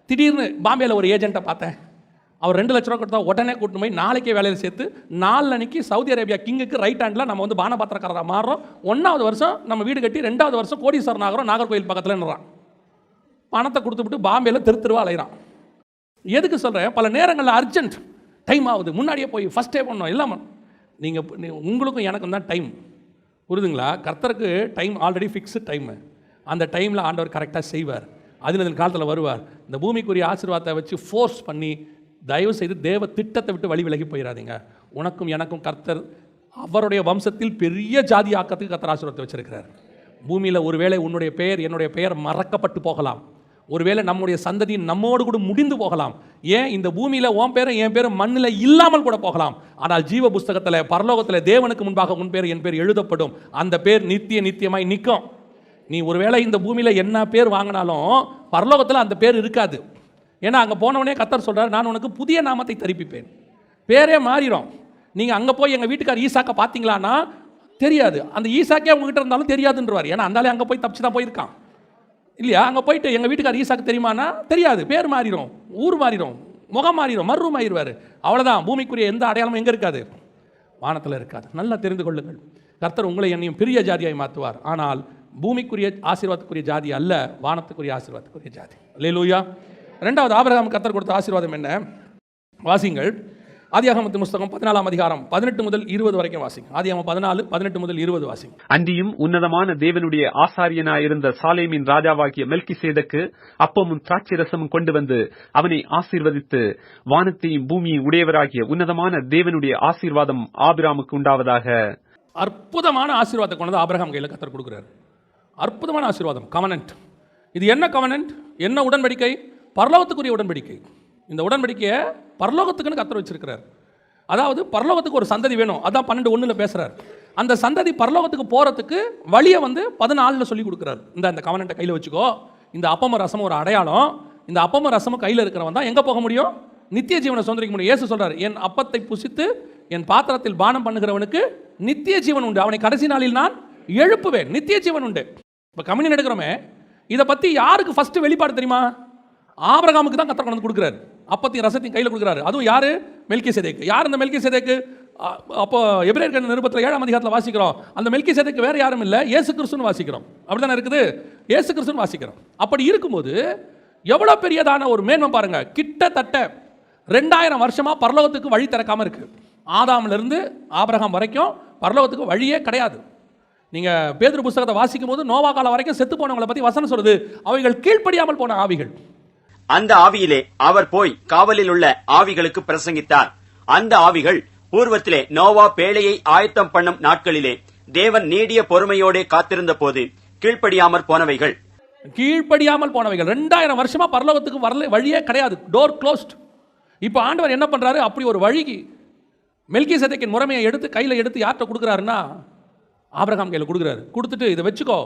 திடீர்னு பாம்பேயில் ஒரு ஏஜென்ட்டை பார்த்தேன், அவர் 2 லட்ச ரூபா கொடுத்தா உடனே கூட்டு போய் நாளைக்கே வேலையில் சேர்த்து 4 அன்னைக்கு சவுதி அரேபியா கிங்குக்கு ரைட் ஹேண்டில் நம்ம வந்து பானபாத்திரக்காரராக மாறுறோம். 1வது வருஷம் நம்ம வீடு கட்டி 2வது வருஷம் கோடீஸ்வரன் ஆகிறோம், நாகர்கோயில் பக்கத்துலன்றான். பணத்தை கொடுத்துவிட்டு பாம்பேயில் தெருவா அலைகிறான். எதுக்கு சொல்கிறேன், பல நேரங்களில் அர்ஜென்ட், டைம் ஆகுது, முன்னாடியே போய் ஃபஸ்ட்டே பண்ணணும் எல்லாம். நீங்கள் உங்களுக்கும் எனக்கும் தான் டைம், புரியுதுங்களா? கர்த்தருக்கு டைம் ஆல்ரெடி ஃபிக்ஸ்டு டைமு, அந்த டைமில் ஆண்டவர் கரெக்டாக செய்வார், அதில் காலத்தில் வருவார். இந்த பூமிக்குரிய ஆசீர்வாதத்தை வச்சு ஃபோர்ஸ் பண்ணி தயவு செய்து தேவ திட்டத்தை விட்டு வழி விலகி போயிடாதீங்க. உனக்கும் எனக்கும் கர்த்தர் அவருடைய வம்சத்தில் பெரிய ஜாதி ஆக்கத்துக்கு கர்த்தர் ஆசீர்வாதத்தை வச்சிருக்கிறார். பூமியில் ஒருவேளை உன்னுடைய பெயர் என்னுடைய பெயர் மறக்கப்பட்டு போகலாம், ஒருவேளை நம்முடைய சந்ததி நம்மோடு கூட முடிந்து போகலாம், ஏன் இந்த பூமியில் உன் பேரும் என் பேரும் மண்ணில் இல்லாமல் கூட போகலாம். ஆனால் ஜீவ புஸ்தகத்தில் பரலோகத்தில் தேவனுக்கு முன்பாக உன் பேர் என் பேர் எழுதப்படும், அந்த பேர் நித்தியமாய் நிற்கும். நீ ஒருவேளை இந்த பூமியில் என்ன பேர் வாங்கினாலும் பரலோகத்தில் அந்த பேர் இருக்காது. ஏன்னா அங்கே போனவனே கர்த்தர் சொல்கிறார், நான் உனக்கு புதிய நாமத்தை தரிப்பிப்பேன், பேரே மாறிடும். நீங்கள் அங்கே போய் எங்கள் வீட்டுக்கார் ஈசாக்கை பார்த்தீங்களான்னா தெரியாது, அந்த ஈசாக்கே உங்ககிட்ட இருந்தாலும் தெரியாதுன்றவார். ஏன்னா அந்தாலே அங்கே போய் தப்பிச்சு தான் போயிருக்கான் இல்லையா? அங்கே போயிட்டு எங்கள் வீட்டுக்கார் ஈசாக்கு தெரியுமானா தெரியாது, பேர் மாறிடும், ஊர் மாறிடும், முகம் மாறிடும், மர்ரூம் ஆயிடுவார். அவ்வளோதான். பூமிக்குரிய எந்த அடையாளமும் எங்கே இருக்காது, வானத்தில் இருக்காது. நல்லா தெரிந்து கொள்ளுங்கள், கர்த்தர் உங்களை என்னையும் பெரிய ஜாதியாய் மாற்றுவார். ஆனால் பூமிக்குரிய ஆசீர்வாதத்துக்குரிய ஜாதி அல்ல, வானத்துக்குரிய ஆசீர்வாதத்துக்குரிய ஜாதி. அல்லேலூயா. 2வது ஆபிரகாம் கர்த்தர் கொடுத்த ஆசீர்வாதம் என்ன? வாசிங்கள். ஆதியாகமத்தின் புஸ்தகம் 14ஆம் அதிகாரம் 18 முதல் 20 வரைக்கும் வாசிங்க. ஆதியாகமம் 14 18 முதல் 20 வாசிங்க. அன்றியும் உன்னதமான தேவனுடைய ஆசாரியனாயிருந்த சாலேமின் ராஜாவாகிய மெல்கிசேதக்கு அப்பமும் திராட்சை ரசமும் கொண்டு வந்து அவனை ஆசீர்வதித்து, வானத்தையும் பூமியின் உடையவராகிய உன்னதமான தேவனுடைய ஆசீர்வாதம் ஆபிரகாமுக்கு உண்டாவதாக. அற்புதமான ஆசீர்வாதத்தை கொண்டு ஆபிரகாம் கையில் கர்த்தர் கொடுக்கிறார். அற்புதமான ஆசீர்வாதம், கவனன்ட். இது என்ன கவனன்ட், என்ன உடன்படிக்கை? பரலோகத்துக்குரிய உடன்படிக்கை. இந்த உடன்படிக்கையை பரலோகத்துக்குன்னு கர்த்தர் வச்சிருக்கிறார். அதாவது பரலோகத்துக்கு ஒரு சந்ததி வேணும், அதான் 12:1 பேசுறார். அந்த சந்ததி பரலோகத்துக்கு போகிறதுக்கு வழியை வந்து 14 சொல்லி கொடுக்குறாரு. இந்த கவனன்ட்டை கையில் வச்சுக்கோ, இந்த அப்பம ரசம் ஒரு அடையாளம், இந்த அப்பம ரசமும் கையில் இருக்கிறவன் தான் எங்கே போக முடியும், நித்திய ஜீவனை சுதந்திரிக்க முடியும். இயேசு சொல்றாரு, என் அப்பத்தை புசித்து என் பாத்திரத்தில் பானம் பண்ணுகிறவனுக்கு நித்திய ஜீவன் உண்டு, அவனை கடைசி நாளில் நான் எழுப்புவேன். நித்திய ஜீவன் உண்டு. இப்போ கம்யூனியன் எடுக்கிறோமே, இதை பற்றி யாருக்கு ஃபர்ஸ்ட் வெளிப்பாடு தெரியுமா? ஆபிரகாமுக்கு தான் கர்த்தர் கொண்டு கொடுக்குறாரு, அப்பத்தையும் ரசத்தையும் கையில் கொடுக்குறாரு. அதுவும் யாரு? மெல்கிசேதேக்கு. யார் இந்த மெல்கிசேதேக்கு? அப்போ எபிரேயர் நிருபத்தில் 7ஆம் அதிகாரத்தில் வாசிக்கிறோம், அந்த மெல்கிசேதேக்கு வேறு யாரும் இல்லை, இயேசு கிறிஸ்துன்னு வாசிக்கிறோம். அப்படிதானே இருக்குது, இயேசு கிறிஸ்துன்னு வாசிக்கிறோம். அப்படி இருக்கும்போது எவ்வளோ பெரியதான ஒரு மேன்மை பாருங்க. கிட்டத்தட்ட 2000 வருஷமா பரலோகத்துக்கு வழி திறக்காம இருக்கு. ஆதாமிலிருந்து ஆபிரகாம் வரைக்கும் பரலோகத்துக்கு வழியே கிடையாது. நீங்கள் பேதுரு புஸ்தகத்தை வாசிக்கும் போது நோவா காலம் வரைக்கும் செத்து போனவங்களை பற்றி வசனம் சொல்லுது, அவைகள் கீழ்ப்படியாமல் போன ஆவிகள். அந்த ஆவியிலே அவர் போய் காவலில் உள்ள ஆவிகளுக்கு பிரசங்கித்தார். அந்த ஆவிகள் பூர்வத்திலே நோவா பேழையை ஆயத்தம் பண்ணும் நாட்களிலே தேவன் நீடிய பொறுமையோட காத்திருந்த போது கீழ்ப்படியாமல் போனவைகள். 2000 வருஷமா பரலோகத்துக்கு வரல, வழியே கிடையாது, டோர் க்ளோஸ்ட். இப்போ ஆண்டவர் என்ன பண்றாரு, அப்படி ஒரு வழிக்கு மெல்கிசேதேக்கின் முறைமையை எடுத்து கையில் எடுத்து யார்கிட்ட கொடுக்குறாருன்னா ஆபிரகாம் கையில் கொடுக்குறாரு. கொடுத்துட்டு இதை வச்சுக்கோ,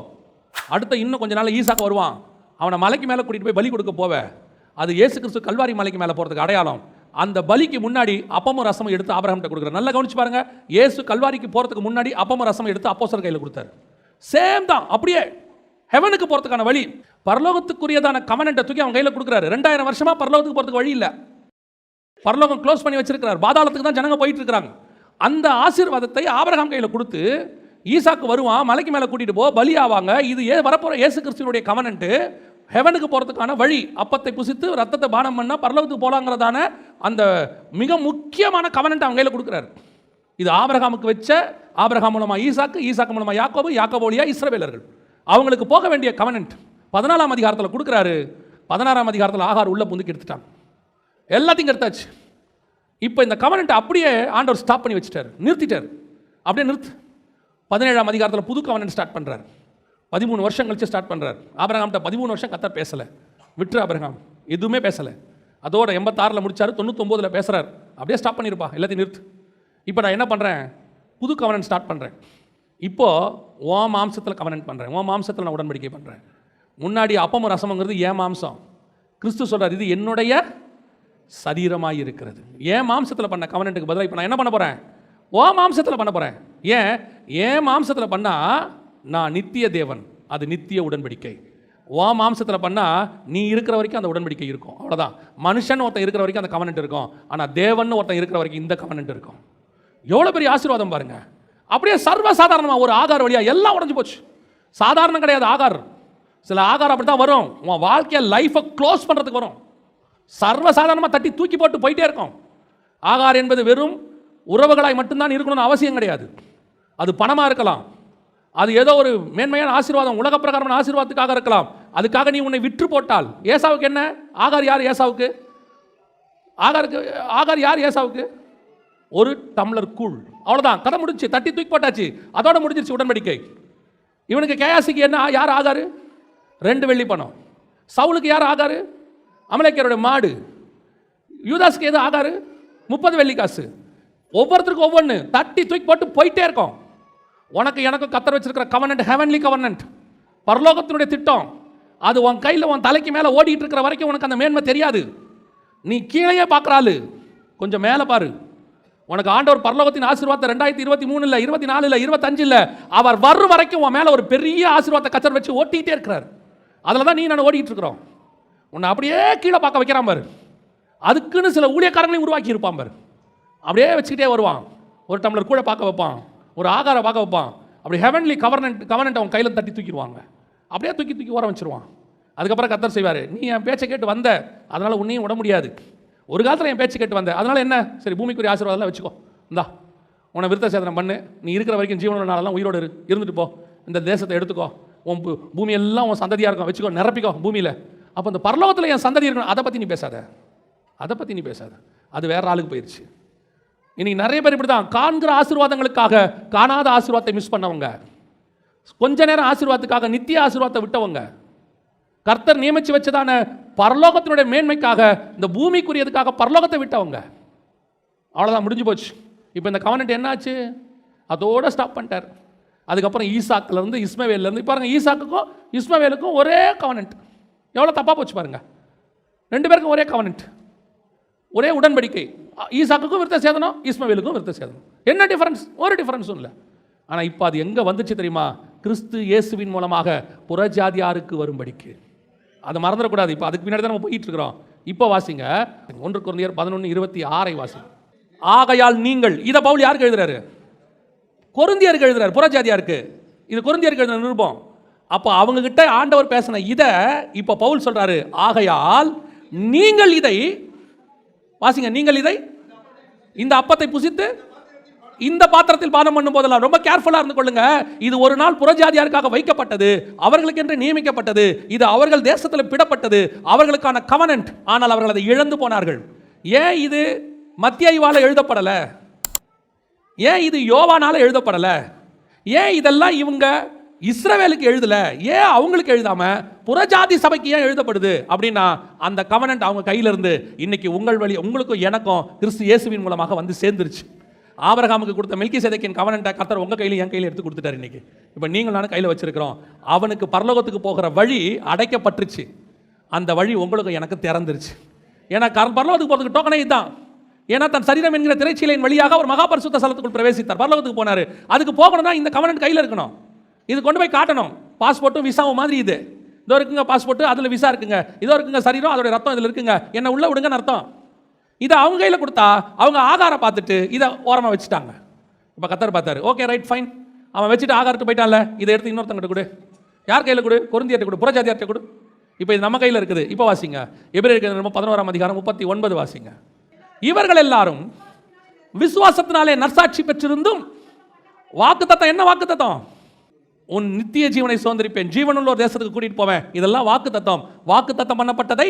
அடுத்த இன்னும் கொஞ்ச நாள் ஈசாக்கு வருவான், அவனை மலைக்கு மேலே கூட்டிகிட்டு போய் பலி கொடுக்க போவேன். அது இயேசு கிறிஸ்து கல்வாரி மலைக்கு மேலே போகிறதுக்கு அடையாளம். அந்த பலிக்கு முன்னாடி அப்பமும் ரசமும் எடுத்து ஆபிரகாம்கிட்ட கொடுக்குறாரு. நல்லா கவனிச்சு பாருங்க, இயேசு கல்வாரிக்கு போகிறதுக்கு முன்னாடி அப்பமும் ரசமும் எடுத்து அப்போஸ்தலர் கையில் கொடுத்தாரு. சேம் தான், அப்படியே ஹெவனுக்கு போகிறதுக்கான வழி. பரலோகத்துக்குரியதான கவனன்ட்டை தூக்கி அவன் கையில் கொடுக்குறாரு. 2000 வருஷமா பரலோகத்துக்கு போகிறதுக்கு வழி இல்லை. பரலோகம் க்ளோஸ் பண்ணி வச்சிருக்கிறார். பாதாளத்துக்கு தான் ஜனங்க போயிட்டு இருக்கிறாங்க. அந்த ஆசீர்வாதத்தை ஆபிரகாம் கையில் கொடுத்து, ஈசாக்கு வருவான், மலைக்கு மேலே கூட்டிட்டு போ, பலி ஆவாங்க. இது வரப்போற இயேசு கிறிஸ்துவினுடைய கவனன்ட்டு, ஹெவனுக்கு போகிறதுக்கான வழி. அப்பத்தை புசித்து ரத்தத்தை பானம் பண்ணால் பரலோகத்துக்கு போகலாங்கிறதான அந்த மிக முக்கியமான கவனன்ட் அவங்க கையில் கொடுக்குறாரு. இது ஆபிரகாமுக்கு வச்ச, ஆபிரகாம் மூலமாக ஈசாக்கு, ஈசாக்கு மூலமாக யாக்கோபு, யாக்கோபு வழியா இஸ்ரவேலர்கள், அவங்களுக்கு போக வேண்டிய கவனன்ட் 14ஆம் அதிகாரத்தில் கொடுக்குறாரு. 16ஆம் அதிகாரத்தில் ஆகார் உள்ள புந்துக்கு எடுத்துட்டாங்க, எல்லாத்தையும் எடுத்தாச்சு. இப்போ இந்த கவனன்ட் அப்படியே ஆண்டவர் ஸ்டாப் பண்ணி வச்சுட்டார், நிறுத்திட்டார். அப்படியே நிறுத்து. 17ஆம் அதிகாரத்தில் புது கவனன்ட் ஸ்டார்ட் பண்ணுறாரு. 13 வருஷம் கழிச்சு ஸ்டார்ட் பண்ணுறாரு. ஆபிரகாம்கிட்ட 13 வருஷம் கர்த்தர் பேசலை, விட்டுரு ஆபிரகாம், எதுவுமே பேசலை. அதோட 86 முடிச்சாரு, 99 பேசுறாரு. அப்படியே ஸ்டாப் பண்ணியிருப்பா, எல்லாத்தையும் நிறுத்து. இப்போ நான் என்ன பண்ணுறேன், புது கவனன்ட் ஸ்டார்ட் பண்ணுறேன். இப்போது உன் மாம்சத்தில் கவனன்ட் பண்ணுறேன், உன் மாம்சத்தில் நான் உடன்படிக்கை பண்ணுறேன். முன்னாடி அப்பமும் ரசமங்கிறது ஏன் மாம்சம். கிறிஸ்து சொல்கிறார், இது என்னுடைய சரீரமாக இருக்கிறது. ஏன் மாம்சத்தில் பண்ண கவனன்ட்டுக்கு பதிலாக இப்போ நான் என்ன பண்ண போகிறேன், ஓ மாம்சத்தில் பண்ண போகிறேன். ஏன் மாம்சத்தில் பண்ணால் நான் நித்திய தேவன், அது நித்திய உடன்படிக்கை. ஓ மாம்சத்தில் பண்ணால் நீ இருக்கிற வரைக்கும் அந்த உடன்படிக்கை இருக்கும், அவ்வளோதான். மனுஷன் ஒருத்தன் இருக்கிற வரைக்கும் அந்த கவனன்ட் இருக்கும். ஆனால் தேவன் ஒருத்தன் இருக்கிற வரைக்கும் இந்த கவனன்ட் இருக்கும். எவ்வளோ பெரிய ஆசீர்வாதம் பாருங்க. அப்படியே சர்வசாதாரணமாக ஒரு ஆகார் வழியாக எல்லாம் உடஞ்சி போச்சு. சாதாரணம் கிடையாது ஆகார். சில ஆகார் அப்படி தான் வரும், உன் வாழ்க்கையை லைஃப்பை க்ளோஸ் பண்ணுறதுக்கு வரும். சர்வசாதாரணமாக தட்டி தூக்கி போட்டு போயிட்டே இருக்கும். ஆகார் என்பது வெறும் உறவுகளாய் மட்டும்தான் இருக்கணும்னு அவசியம் கிடையாது. அது பணமாக இருக்கலாம், அது ஏதோ ஒரு மேன்மையான ஆசீர்வாதம், உலக பிரகாரமான ஆசீர்வாதத்துக்காக இருக்கலாம். அதுக்காக நீ உன்னை விற்று போட்டால், ஏசாவுக்கு என்ன, ஆகார் யார் ஏசாவுக்கு, ஆகார் யார் ஏசாவுக்கு, ஒரு டம்ளர் கூழ், அவ்வளோதான், கதை முடிச்சு, தட்டி தூக்கி போட்டாச்சு, அதோட முடிஞ்சிருச்சு உடன்படிக்கை. இவனுக்கு கேயாசிக்கு என்ன, யார் ஆகாரு, 2 வெள்ளி பணம். சவுலுக்கு யார் ஆகாரு, அமலேக்கியருடைய மாடு. யூதாஸுக்கு எது ஆகாரு, 30 வெள்ளி காசு. ஒவ்வொருத்தருக்கும் ஒவ்வொன்று தட்டி தூக்கி போட்டு போயிட்டே இருக்கும். உனக்கு எனக்கு கத்தர் வச்சிருக்கிற கவர்னன்ட் ஹெவன்லி கவர்னன்ட், பரலோகத்தினுடைய திட்டம். அது உன் கையில் உன் தலைக்கு மேலே ஓடிட்டு இருக்கிற வரைக்கும் உனக்கு அந்த மேன்மை தெரியாது. நீ கீழே பார்க்குறாள், கொஞ்சம் மேலே பாரு. உனக்கு ஆண்டவர் பரலோகத்தின் ஆசீர்வாதத்தை 2023 இல்லை, 24 இல்லை, 25 இல்லை, அவர் வரும் வரைக்கும் உன் மேலே ஒரு பெரிய ஆசீர்வாதத்தை கத்தர் வச்சு ஓட்டிகிட்டே இருக்கிறார். அதில் தான் நீ நான் ஓடிட்டு இருக்கிறோம். உன்னை அப்படியே கீழே பார்க்க வைக்கிறான் பாரு. அதுக்குன்னு சில ஊழியக்காரங்களையும் உருவாக்கி இருப்பான் பாரு. அப்படியே வச்சுக்கிட்டே வருவான். ஒரு டம்ளர் கூட பார்க்க வைப்பான், ஒரு ஆகாரம் பார்க்க வைப்பான். அப்படி ஹெவன்லி கவர்னன்ட் அவன் கையில் தட்டி தூக்கிடுவாங்க. அப்படியே தூக்கி ஓர வச்சிருவான். அதுக்கப்புறம் கர்த்தர் செய்வார், நீ என் பேச்சை கேட்டு வந்த, அதனால் உன்னையும் விட முடியாது. ஒரு காலத்தில் என் பேச்சு கேட்டு வந்த, அதனால் என்ன, சரி பூமிக்குரிய ஆசீர்வாதம்லாம் வச்சுக்கோ, இந்தா உன்னை விருத்த சேதனம் பண்ணு, நீ இருக்கிற வரைக்கும் ஜீவனோட நாளெல்லாம் உயிரோடு இருந்துட்டு போ, இந்த தேசத்தை எடுத்துக்கோ, உன் பூமியெல்லாம் உன் சந்ததியாக இருக்கும், வச்சுக்கோ, நிரப்பிக்கோ பூமியில். அப்போ இந்த பரலோகத்தில் என் சந்ததி இருக்கணும், அதை பற்றி நீ பேசாத, அது வேற ஆளுக்கு போயிடுச்சு. இன்னைக்கு நிறைய பேர் இப்படி தான் காண்கிற ஆசீர்வாதங்களுக்காக காணாத ஆசீர்வாதத்தை மிஸ் பண்ணவங்க, கொஞ்ச நேரம் ஆசீர்வாதத்துக்காக நித்திய ஆசீர்வாதத்தை விட்டவங்க, கர்த்தர் நியமிச்சு வச்சதான பரலோகத்தினுடைய மேன்மைக்காக இந்த பூமிக்குரியதுக்காக பரலோகத்தை விட்டவங்க. அவ்வளோதான், முடிஞ்சு போச்சு. இப்போ இந்த கவர்னன்ட் என்னாச்சு, அதோட ஸ்டாப் பண்ணிட்டார். அதுக்கப்புறம் ஈசாக்கிலேருந்து இஸ்மவேலேருந்து பாருங்க, ஈசாக்குக்கும் இஸ்மவேலுக்கும் ஒரே கவர்னன்ட். எவ்வளோ தப்பாக போச்சு பாருங்க. 2 பேருக்கும் ஒரே கவர்னன்ட், ஒரே உடன்படிக்கை. ஈசாக்குக்கும் விருத்த சேதனம், இஸ்மவேலுக்கும் விருத்த சேதனம். என்ன டிஃபரன்ஸ், ஒரு டிஃபரன்ஸும் இல்லை. ஆனால் இப்போ அது எங்கே வந்துச்சு தெரியுமா, கிறிஸ்து இயேசுவின் மூலமாக புறஜாதியாருக்கு வரும்படிக்கு. அதை மறந்துடக்கூடாது. இப்போ அதுக்கு பின்னாடி தான் நம்ம போயிட்டு இருக்கிறோம். இப்போ வாசிங்க 1 கொரிந்தியர் 11:26 வாசிங்க. ஆகையால் நீங்கள், இதை பவுல் யாருக்கு எழுதுறாரு, கொரிந்தியருக்கு எழுதுறாரு, புறஜாதியாருக்கு. இது கொரிந்தியருக்கு எழுதுற நிருபம். அப்போ அவங்க கிட்ட ஆண்டவர் பேசின இதை இப்போ பவுல் சொல்றாரு, ஆகையால் நீங்கள் இதை வாசிங்க, நீங்கள் இதை இந்த அப்பத்தை புசித்து இந்த பாத்திரத்தில் பானம் பண்ணும் போதெல்லாம் ரொம்ப கேர்ஃபுல்லாக இருந்து கொள்ளுங்க. இது ஒரு நாள் புறஜாதியாருக்காக வைக்கப்பட்டது, அவர்களுக்கு என்று நியமிக்கப்பட்டது, இது அவர்கள் தேசத்தில் பிடப்பட்டது, அவர்களுக்கான கவனன்ட். ஆனால் அவர்கள் அதை இழந்து போனார்கள். ஏன் இது மத்தேயுவால எழுதப்படலை, ஏன் இது யோவானால எழுதப்படலை, ஏன் இதெல்லாம் இவங்க இஸ்ரவேலுக்கு எழுதல, ஏன் அவங்களுக்கு எழுதாம புறஜாதி சபைக்கு ஏன் எழுதப்படுது அப்படின்னா, அந்த கவனன்ட் அவங்க கையில இருந்து இன்னைக்கு உங்கள் வழி உங்களுக்கும் எனக்கும் கிறிஸ்து இயேசுவின் மூலமாக வந்து சேர்ந்துருச்சு. ஆபிரகாமுக்கு கொடுத்த மெல்கிசேதேக்கின் கவனன்ட்டை கர்த்தர் உங்க கையில என் கையில எடுத்து கொடுத்துட்டாரு. இன்னைக்கு இப்போ நீங்கள் நானும் கையில் வச்சிருக்கிறோம். அவனுக்கு பரலோகத்துக்கு போகிற வழி அடைக்கப்பட்டுருச்சு, அந்த வழி உங்களுக்கு எனக்கு திறந்துருச்சு. ஏன்னா பரலோகத்துக்கு போகிறதுக்கு டோக்கனே இதுதான். ஏன்னா தன் சரீரம் என்கிற திரைச்சீலையின் வழியாக ஒரு மகா பரிசுத்த ஸ்தலத்துக்குள் பிரவேசித்தார், பரலோகத்துக்கு போனார். அதுக்கு போகணும்னா இந்த கவனன்ட் கையில் இருக்கணும், இது கொண்டு போய் காட்டணும். பாஸ்போர்ட்டும் விசாவும் மாதிரி இது. இதோ இருக்குங்க பாஸ்போர்ட், அதில் விசா இருக்குங்க, இதோ இருக்குங்க சரீரம், அதோட ரத்தம் இதில் இருக்குங்க, என்ன உள்ள விடுங்கன்னு அர்த்தம். இதை அவங்க கையில் கொடுத்தா அவங்க ஆகாரம் பார்த்துட்டு இதை ஓரமாக வச்சுட்டாங்க. இப்போ கத்தர் பார்த்தாரு, ஓகே ரைட் ஃபைன், அவன் வச்சுட்டு ஆகாரத்து போயிட்டான்ல, இதை எடுத்து இன்னொருத்தங்கிட்ட கொடு. யார் கையில் கொடு? கொரிந்தியர்ட்ட கொடு, புறஜாதியார்ட்ட கொடு. இப்போ இது நம்ம கையில் இருக்குது. இப்போ வாசிங்க எபிரேயர் 11ஆம் அதிகாரம் 39 வாசிங்க. இவர்கள் எல்லாரும் விசுவாசத்தினாலே நற்சாட்சி பெற்றிருந்தும் வாக்குத்தத்தம் என்ன வாக்குத்தத்தம்? உன் நித்திய ஜீவனை சுதந்திரிப்பேன், ஜீவனுள்ள ஒரு தேசத்துக்கு கூட்டிட்டு போவேன். இதெல்லாம் வாக்குத்தத்தம். வாக்குத்தத்தம் பண்ணப்பட்டதை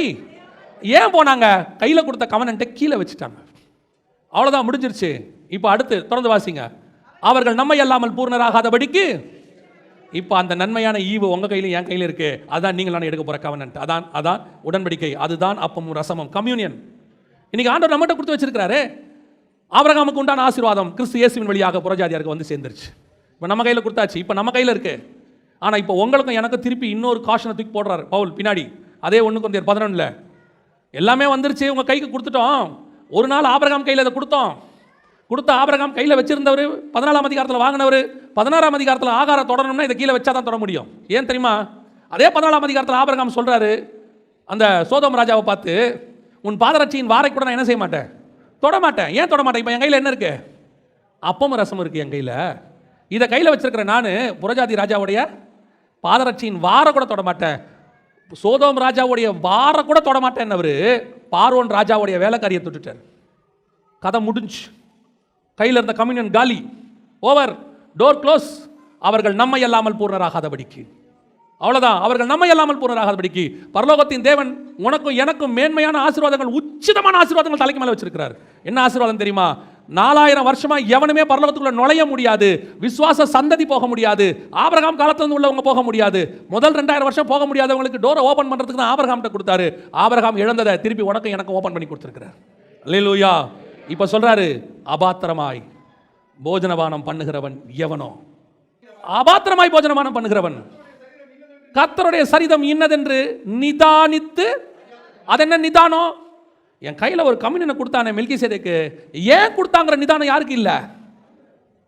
ஏன் போனாங்க? கையில் கொடுத்த கவனன்ட்டை கீழே வச்சுட்டாங்க. அவ்வளோதான், முடிஞ்சிருச்சு. இப்போ அடுத்து தொடர்ந்து வாசிங்க. அவர்கள் நம்மை அல்லாமல் பூர்ணராகாதபடிக்கு. இப்போ அந்த நன்மையான ஈவு உங்கள் கையிலும் என் கையில் இருக்கு. அதான் நீங்கள் எடுக்க போகிற கவனன்ட், அதான் உடன்படிக்கை, அதுதான் அப்பமும் ரசமும், கம்யூனியன். இன்னைக்கு ஆண்டவர் நம்மகிட்ட கொடுத்து வச்சிருக்கிறாரு. ஆபிரகாமுக்கு உண்டான ஆசீர்வாதம் கிறிஸ்து இயேசுவின் வழியாக புறஜாதியாருக்கு வந்து சேர்ந்துருச்சு. இப்போ நம்ம கையில் கொடுத்தாச்சு, இப்போ நம்ம கையில் இருக்கு. ஆனால் இப்போ உங்களுக்கும் எனக்கு திருப்பி இன்னொரு காஷனை தூக்கி போடுறாரு பவுல் பின்னாடி. அதே 1 கொரிந்தியர் 11 எல்லாமே வந்துருச்சு, உங்கள் கைக்கு கொடுத்துட்டோம். ஒரு நாள் ஆபிரகாம் கையில் அதை கொடுத்தோம். கொடுத்த ஆபிரகாம் கையில் வச்சிருந்தவர் 14ஆம் அதிகாரத்தில் வாங்கினவர் 16ஆம் அதிகாரத்தில் ஆகாரம் தொடரணும்னா இதை கீழே வச்சா தான் தொட முடியும். ஏன் தெரியுமா? அதே 14ஆம் அதிகாரத்தில் ஆபிரகாம் சொல்றாரு அந்த சோதோம் ராஜாவை பார்த்து, உன் பாதரட்சியின் வாரை கூட நான் என்ன செய்ய மாட்டேன், தொட மாட்டேன். ஏன் தொட மாட்டேன்? இப்போ என் கையில் என்ன இருக்கு? அப்பமும் ரசம் இருக்கு என் கையில். இதை கையில் வச்சிருக்கிறேன். நான் புறஜாதி ராஜாவுடைய பாதரட்சியின் வாரை கூட தொட மாட்டேன். சோதோம் ராஜாவுடைய வாரை கூட தொட மாட்டேன். அவரு பார்வோன் ராஜாவுடைய வேலைக்காரியை தொட்டுட்டார். கதை முடிஞ்சு. கையில் இருந்த கம்யூனியன் காலி, ஓவர், டோர் க்ளோஸ். அவர்கள் நம்மை அல்லாமல் பூர்ணராகாதபடிக்கு. அவ்வளவுதான், அவர்கள் நம்மை அல்லாமல் பூர்ணராகாதபடிக்கு பரலோகத்தின் தேவன் உனக்கும் எனக்கும் மேன்மையான ஆசீர்வாதங்கள், உச்சிதமான ஆசீர்வாதங்கள் தலைக்கு மேலே வச்சிருக்கிறார். என்ன ஆசீர்வாதம் தெரியுமா? 4000 வருஷமா எவனுமே பரலோகத்துக்குள்ள நுழைய முடியாது. விசுவாச சந்ததி போக முடியாது. ஆபிரகாம் காலத்திலிருந்து உள்ளவங்க போக முடியாது. முதல் 2000 வருஷம் போக முடியாதவங்களுக்கு டோரை ஓபன் பண்றதுக்கு தான் ஆபிரகாம்கிட்ட கொடுத்தாரு. ஆபிரகாம் இழந்ததை திருப்பி உனக்கும் எனக்கும் ஓபன் பண்ணி கொடுத்திருக்கிறார். அல்லேலூயா. இப்ப சொல்றாரு, அபாத்திரமாய் போஜனபானம் பண்ணுகிறவன் எவனோ? அபாத்திரமாய் போஜனபானம் பண்ணுகிறவன் கர்த்தருடைய சரீரம் இன்னதென்று நிதானித்து. அது என்ன நிதானம்? என் கையில் ஒரு கம்யூனியனை கொடுத்தானே மெல்கிசேதேக்கு, ஏன் கொடுத்தாங்கிற நிதானம் யாருக்கு இல்லை?